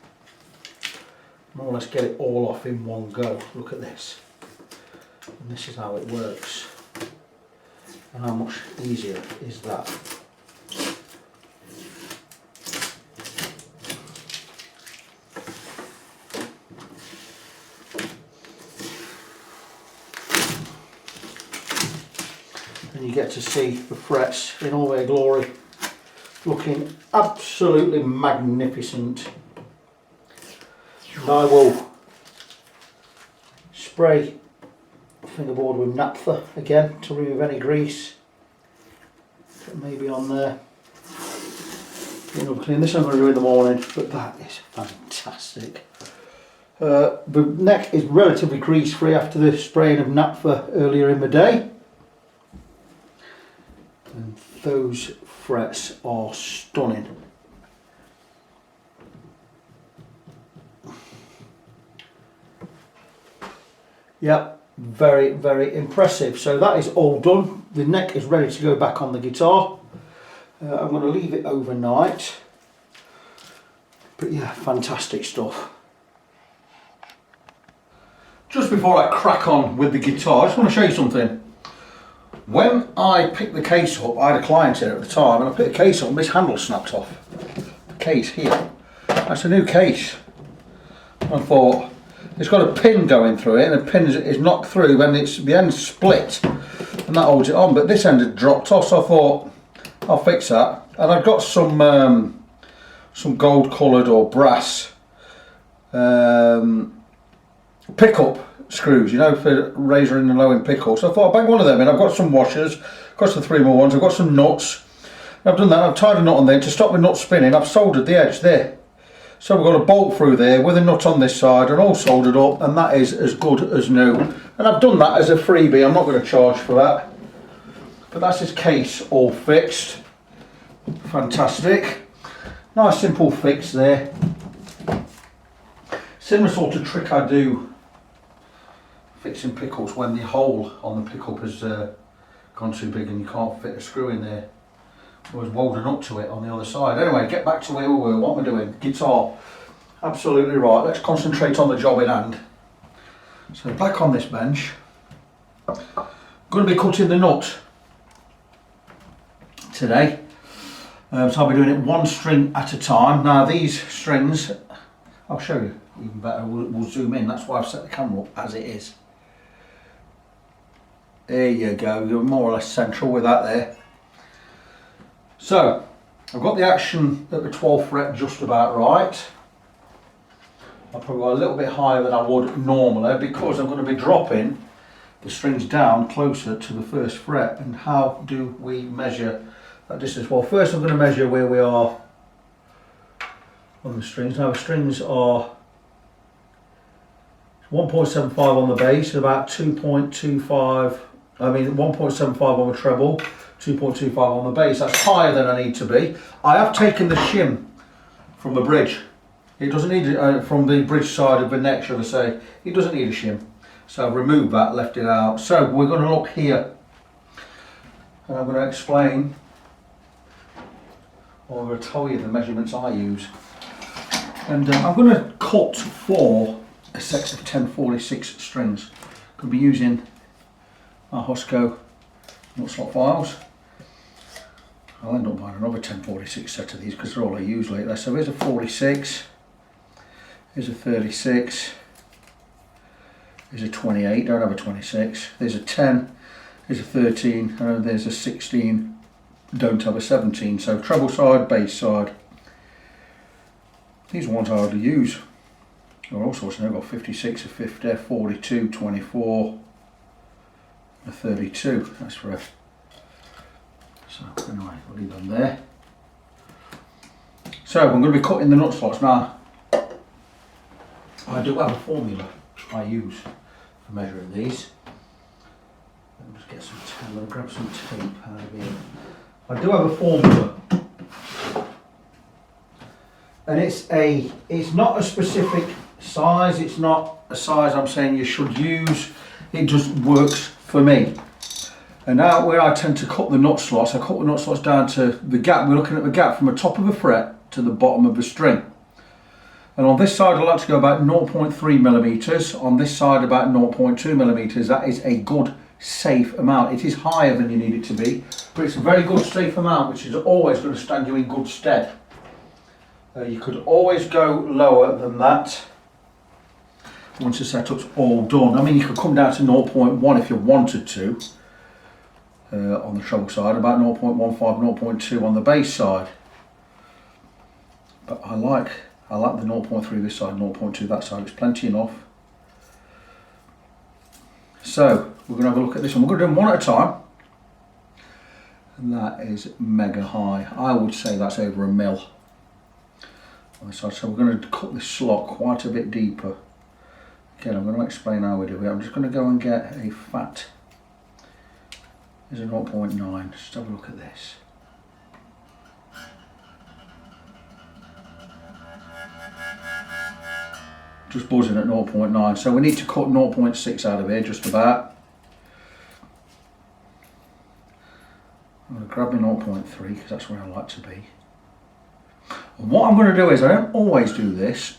more or less get it all off in one go. Look at this. And this is how it works. And how much easier is that? And you get to see the frets in all their glory, looking absolutely magnificent. And I will spray the fingerboard with naphtha again to remove any grease that may be on there. Clean this I'm going to do in the morning, but that is fantastic. The neck is relatively grease free after the spraying of naphtha earlier in the day. And those frets are stunning. Yep, very, very impressive. So that is all done. The neck is ready to go back on the guitar. I'm going to leave it overnight. But yeah, fantastic stuff. Just before I crack on with the guitar, I just want to show you something. When I picked the case up, I had a client here at the time, and I picked the case up and this handle snapped off. The case here. That's a new case. I thought, it's got a pin going through it, and the pin is knocked through, and the end's split, and that holds it on, but this end had dropped off, so I thought, I'll fix that. And I've got some gold coloured or brass pickup screws, you know, for razor in and low in pickle. So I thought I'd bang one of them in. I've got some washers, got some 3 more ones, I've got some nuts. I've done that, I've tied a knot on there to stop the nut spinning. I've soldered the edge there. So we've got a bolt through there with a nut on this side and all soldered up, and that is as good as new. And I've done that as a freebie, I'm not going to charge for that. But that's his case all fixed. Fantastic. Nice simple fix there. Similar sort of trick I do fixing pickles when the hole on the pickup has gone too big and you can't fit a screw in there. I was welding up to it on the other side. Anyway, get back to where we were. What am I doing? Guitar. Absolutely right. Let's concentrate on the job in hand. So back on this bench. I'm going to be cutting the nut today. So I'll be doing it 1 string at a time. Now these strings, I'll show you even better. We'll zoom in. That's why I've set the camera up as it is. There you go. You're more or less central with that there. So I've got the action at the 12th fret just about right. I'll probably go a little bit higher than I would normally because I'm going to be dropping the strings down closer to the 1st fret. And how do we measure that distance? Well, first I'm going to measure where we are on the strings. Now the strings are 1.75 on the bass and about 2.25, 1.75 on the treble, 2.25 on the bass. That's higher than I need to be. I have taken the shim from the bridge. It doesn't need it from the bridge side of the neck, shall I say. It doesn't need a shim. So I've removed that, left it out. So we're going to look here. And I'm going to explain, or I'm going to tell you the measurements I use. And I'm going to cut for a set of 1046 strings. I'm going to be using my Hosco nut slot files. I'll end up buying another 1046 set of these because they're all I use lately. So here's a 46, here's a 36, here's a 28, don't have a 26, there's a 10, there's a 13, and there's a 16, don't have a 17. So treble side, bass side. These are ones I hardly use. There are all sorts. I've got 56, a 50, 42, 24, a 32. That's for a. So anyway, I'll leave them there. So I'm going to be cutting the nut slots now. I do have a formula I use for measuring these. Let me just get some tape. I'm going to grab some tape out of here. I do have a formula, and it's not a specific size. It's not a size I'm saying you should use. It just works for me. And now where I tend to cut the nut slots, I cut the nut slots down to the gap. We're looking at the gap from the top of a fret to the bottom of the string. And on this side I like to go about 0.3 millimeters. On this side about 0.2 millimeters. That is a good safe amount. It is higher than you need it to be, but it's a very good safe amount, which is always going to stand you in good stead. You could always go lower than that once the setup's all done. I mean, you could come down to 0.1 if you wanted to on the treble side, about 0.15, 0.2 on the bass side. But I like the 0.3 this side, 0.2 that side. It's plenty enough. So we're going to have a look at this one. We're going to do them one at a time. And that is mega high. I would say that's over a mil on this side. So we're going to cut this slot quite a bit deeper. Again, I'm going to explain how we do it. I'm just going to go and get a fat. There's a 0.9. Just have a look at this. Just buzzing at 0.9. So we need to cut 0.6 out of here, just about. I'm going to grab my 0.3 because that's where I like to be. And what I'm going to do is, I don't always do this,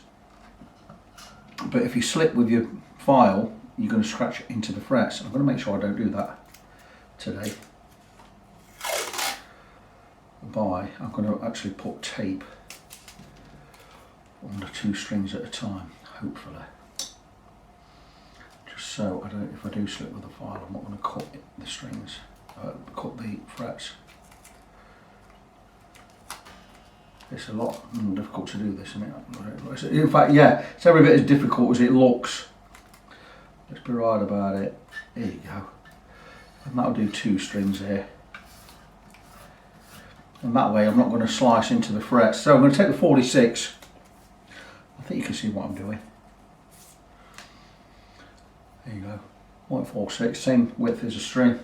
but if you slip with your file, you're going to scratch it into the frets. I'm going to make sure I don't do that today. I'm going to actually put tape under 2 strings at a time, hopefully. Just so I don't, if I do slip with the file, I'm not going to cut the strings, cut the frets. It's a lot difficult to do this, isn't it? In fact, yeah, it's every bit as difficult as it looks. Let's be right about it. There you go. And that'll do 2 strings here. And that way I'm not going to slice into the frets. So I'm going to take the 46. I think you can see what I'm doing. There you go. 0.46, same width as a string.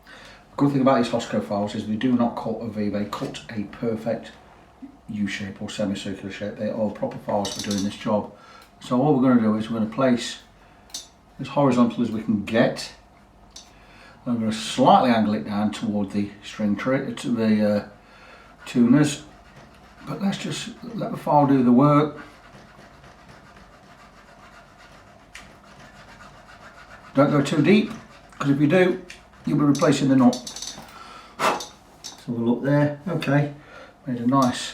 The good thing about these Hosco files is they do not cut a V, they cut a perfect U shape or semicircular shape. They are proper files for doing this job. So all we're going to do is we're going to place as horizontal as we can get. I'm going to slightly angle it down toward the string tray, to the tuners, but let's just let the file do the work. Don't go too deep, because if you do, you'll be replacing the nut. So we'll look there. Okay, made a nice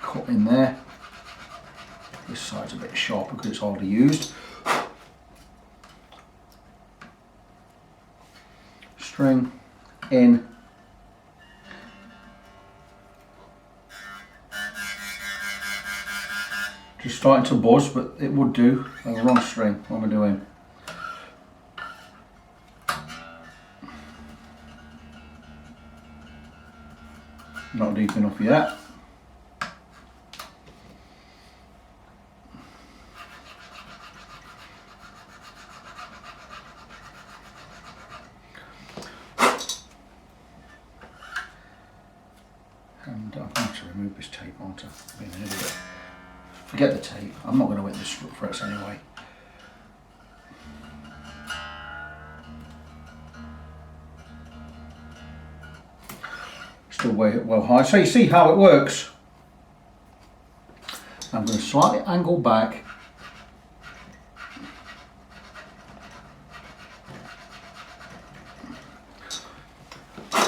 cut in there. This side's a bit sharper because it's hardly used. String in. Just starting to buzz, but it would do. Oh, wrong string. What am I doing? Not deep enough yet. And I'm going to remove this tape onto being a little bit. Forget the tape, I'm not going to wet this frets anyway. Still way well high, so you see how it works. I'm going to slightly angle back.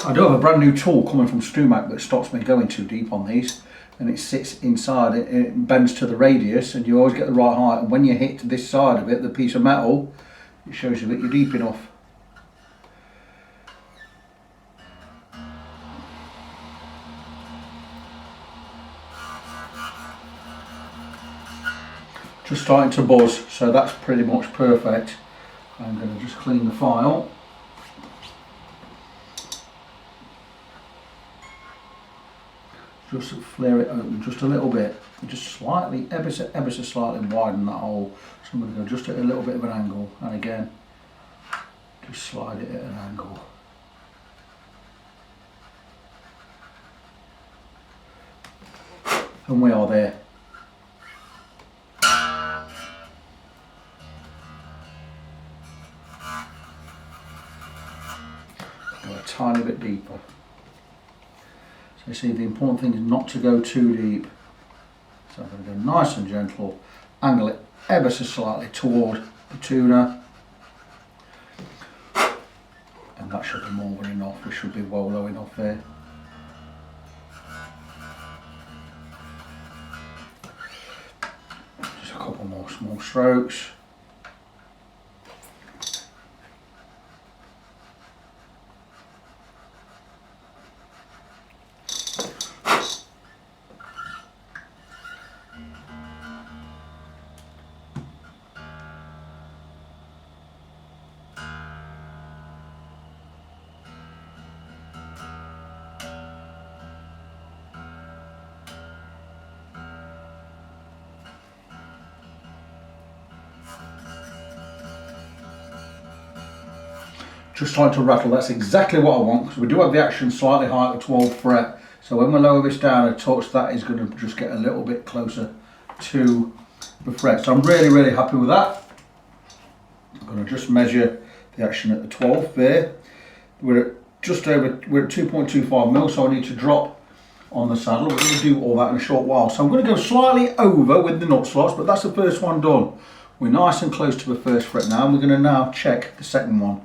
I do have a brand new tool coming from Stumac that stops me going too deep on these, and it sits inside, it bends to the radius, and you always get the right height, and when you hit this side of it, the piece of metal, it shows you that you're deep enough. Just starting to buzz, so that's pretty much perfect. I'm going to just clean the file. Just flare it open just a little bit, just slightly, ever so slightly widen that hole. So I'm going to go just at a little bit of an angle, and again, just slide it at an angle. And we are there. Go a tiny bit deeper. So you see, the important thing is not to go too deep. So I'm going to go nice and gentle, angle it ever so slightly toward the tuner. And that should be more than enough. We should be well low enough there. Just a couple more small strokes. Just trying to rattle, that's exactly what I want, because we do have the action slightly high at the 12th fret. So when we lower this down a touch, that is going to just get a little bit closer to the fret. So I'm really, really happy with that. I'm going to just measure the action at the 12th there. We're at just over, we're at 2.25 mil, so I need to drop on the saddle. We're going to do all that in a short while. So I'm going to go slightly over with the nut slots, but that's the first one done. We're nice and close to the first fret now, and we're going to now check the second one.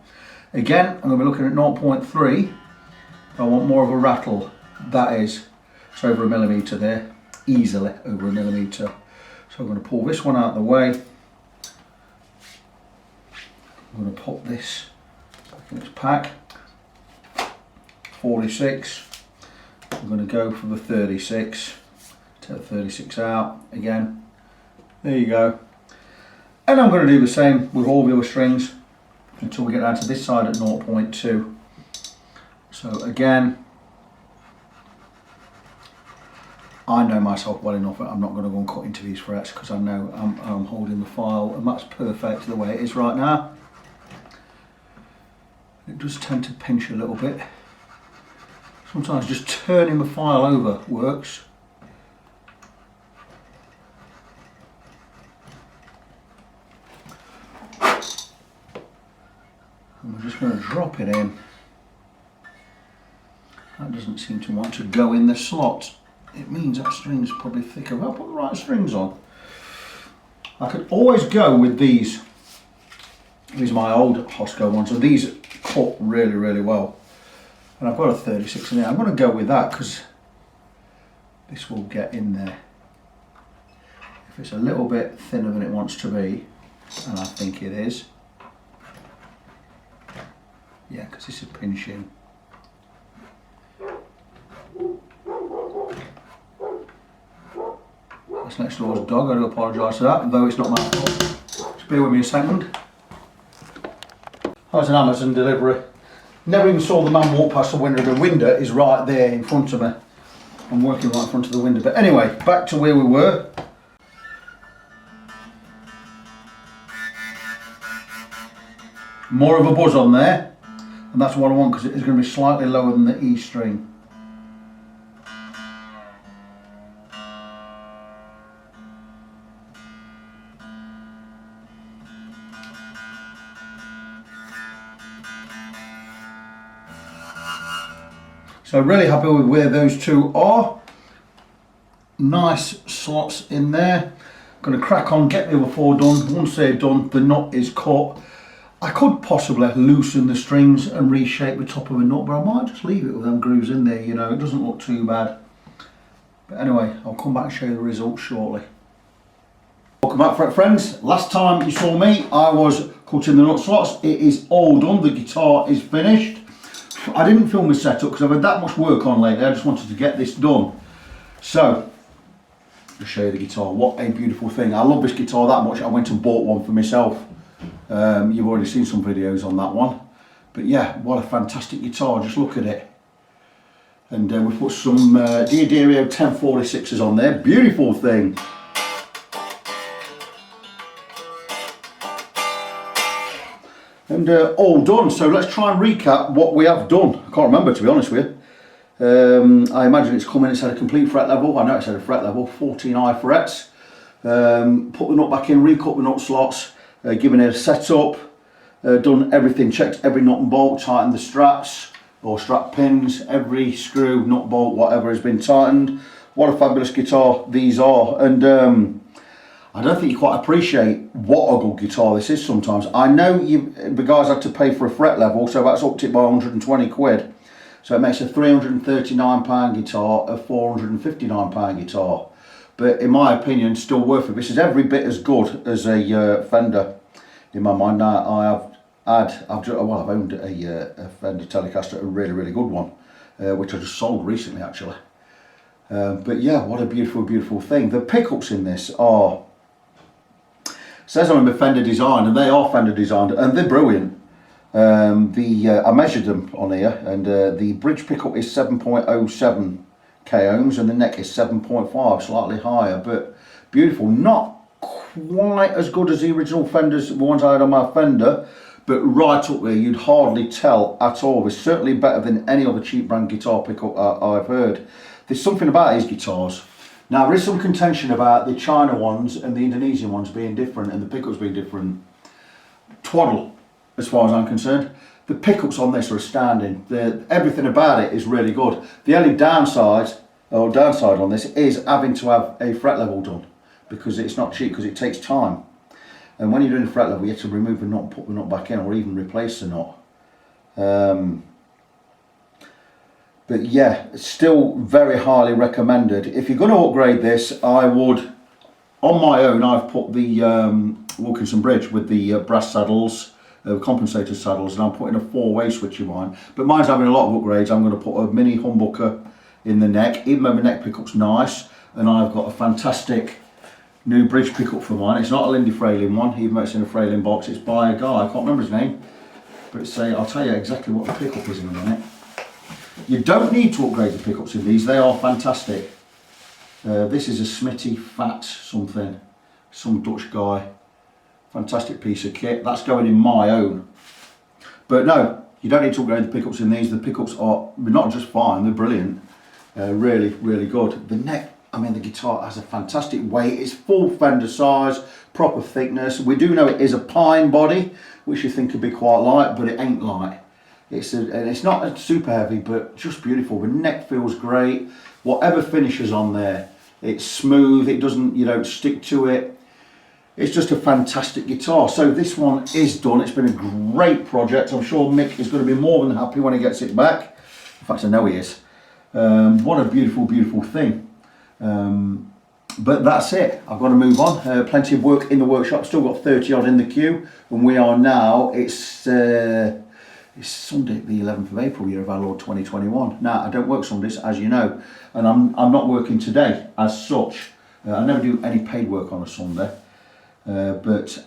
Again, I'm going to be looking at 0.3. I want more of a rattle. That is, it's over 1 millimetre there, easily over 1 millimetre. So I'm going to pull this one out of the way. I'm going to put this back in its pack. 46. I'm going to go for the 36. Take the 36 out again. There you go. And I'm going to do the same with all the other strings until we get down to this side at 0.2. So again, I know myself well enough that I'm not going to go and cut into these frets, because I know I'm holding the file, and that's perfect the way it is right now. It does tend to pinch a little bit. Sometimes just turning the file over works. And we're just going to drop it in. That doesn't seem to want to go in the slot. It means that string's probably thicker. If I put the right strings on, I could always go with these. These are my old Hosco ones, and these cut really, really well. And I've got a 36 in there. I'm going to go with that because this will get in there. If it's a little bit thinner than it wants to be, and I think it is, yeah, because this is pinching. That's next door's dog, I do apologise for that, though it's not my fault. Just bear with me a second. That's an Amazon delivery. Never even saw the man walk past the window. The window is right there in front of me. I'm working right in front of the window. But anyway, back to where we were. More of a buzz on there. And that's what I want, because it is going to be slightly lower than the E string. So really happy with where those two are. Nice slots in there. Going to crack on, get the other four done. Once they're done, the nut is cut. I could possibly loosen the strings and reshape the top of the nut, but I might just leave it with them grooves in there, you know, it doesn't look too bad. But anyway, I'll come back and show you the results shortly. Welcome back, fret friends. Last time you saw me, I was cutting the nut slots. It is all done, the guitar is finished. I didn't film the setup because I've had that much work on lately. I just wanted to get this done. So, I'll show you the guitar. What a beautiful thing. I love this guitar that much. I went and bought one for myself. You've already seen some videos on that one. But yeah, what a fantastic guitar. Just look at it. And we put some Diodario 1046s on there. Beautiful thing. And all done. So let's try and recap what we have done. I can't remember, to be honest with you. I imagine it's coming, it's had a complete fret level. I know it's had a fret level, 14i frets. Put the nut back in, recut the nut slots, given it a setup, done everything, checked every nut and bolt, tightened the straps or strap pins, every screw, nut, bolt, whatever has been tightened. What a fabulous guitar these are, and I don't think you quite appreciate what a good guitar this is sometimes. I know the guys had to pay for a fret level, so that's upped it by 120 quid. So it makes a £339 guitar a £459 guitar. But in my opinion, still worth it. This is every bit as good as a Fender in my mind. Now I've owned a Fender Telecaster, a really good one, which I just sold recently actually. But yeah, what a beautiful thing. The pickups in this are, says on them Fender designed, and they are Fender designed, and they're brilliant. I measured them on here, and the bridge pickup is 7.07 k ohms, and the neck is 7.5, slightly higher, but beautiful. Not quite as good as the original Fenders, the ones I had on my Fender, but right up there, you'd hardly tell at all. It's certainly better than any other cheap brand guitar pickup I've heard. There's something about these guitars. Now, there is some contention about the China ones and the Indonesian ones being different and the pickups being different. Twaddle, as far as I'm concerned. The pickups on this are astounding. Everything about it is really good. The only downside on this is having to have a fret level done, because it's not cheap, because it takes time. And when you're doing a fret level, you have to remove the nut and put the nut back in, or even replace the nut. But yeah, it's still very highly recommended. If you're going to upgrade this, I would, on my own, I've put the Wilkinson bridge with the brass saddles, compensator saddles, and I'm putting a 4-way switch in mine. But mine's having a lot of upgrades. I'm going to put a mini humbucker in the neck, even though the neck pickup's nice, and I've got a fantastic new bridge pickup for mine. It's not a Lindy Frayling one, even though it's in a Frayling box. It's by a guy, I can't remember his name, but it's I'll tell you exactly what the pickup is in a minute. You don't need to upgrade the pickups in these, they are fantastic. This is a Smitty Fat something, some Dutch guy. Fantastic piece of kit. That's going in my own. But no, you don't need to upgrade the pickups in these. The pickups are not just fine, they're brilliant. Really good. The neck, I mean, the guitar has a fantastic weight. It's full Fender size, proper thickness. We do know it is a pine body, which you think could be quite light, but it ain't light. And it's not super heavy, but just beautiful. The neck feels great. Whatever finishes on there, it's smooth. It doesn't, you don't stick to it. It's just a fantastic guitar. So this one is done. It's been a great project. I'm sure Mick is going to be more than happy when he gets it back. In fact, I know he is. What a beautiful thing. But that's it. I've got to move on. Plenty of work in the workshop. Still got 30 odd in the queue, and we are now. It's Sunday, the 11th of April, year of our Lord 2021. Now, I don't work Sundays, as you know, and I'm not working today as such. I never do any paid work on a Sunday, but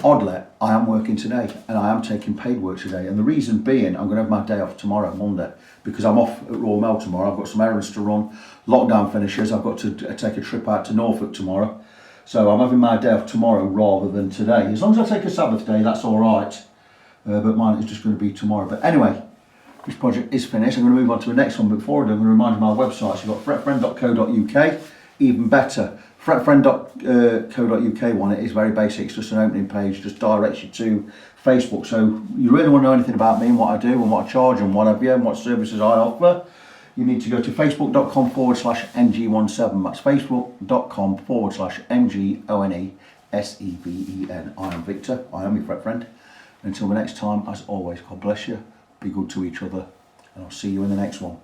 oddly, I am working today, and I am taking paid work today. And the reason being, I'm going to have my day off tomorrow, Monday, because I'm off at Royal Mail tomorrow. I've got some errands to run, lockdown finishes. I've got to take a trip out to Norfolk tomorrow. So I'm having my day off tomorrow rather than today. As long as I take a Sabbath day, that's all right. But mine is just going to be tomorrow. But anyway, this project is finished. I'm going to move on to the next one. But before I do, I'm going to remind you of my websites. You've got fretfriend.co.uk, even better. Fretfriend.co.uk one, it is very basic. It's just an opening page, just directs you to Facebook. So you really want to know anything about me and what I do and what I charge and what have you and what services I offer, you need to go to facebook.com/ng17. That's facebook.com/NGONESEVEN. I am Victor. I am your Fret Friend. Until the next time, as always, God bless you, be good to each other, and I'll see you in the next one.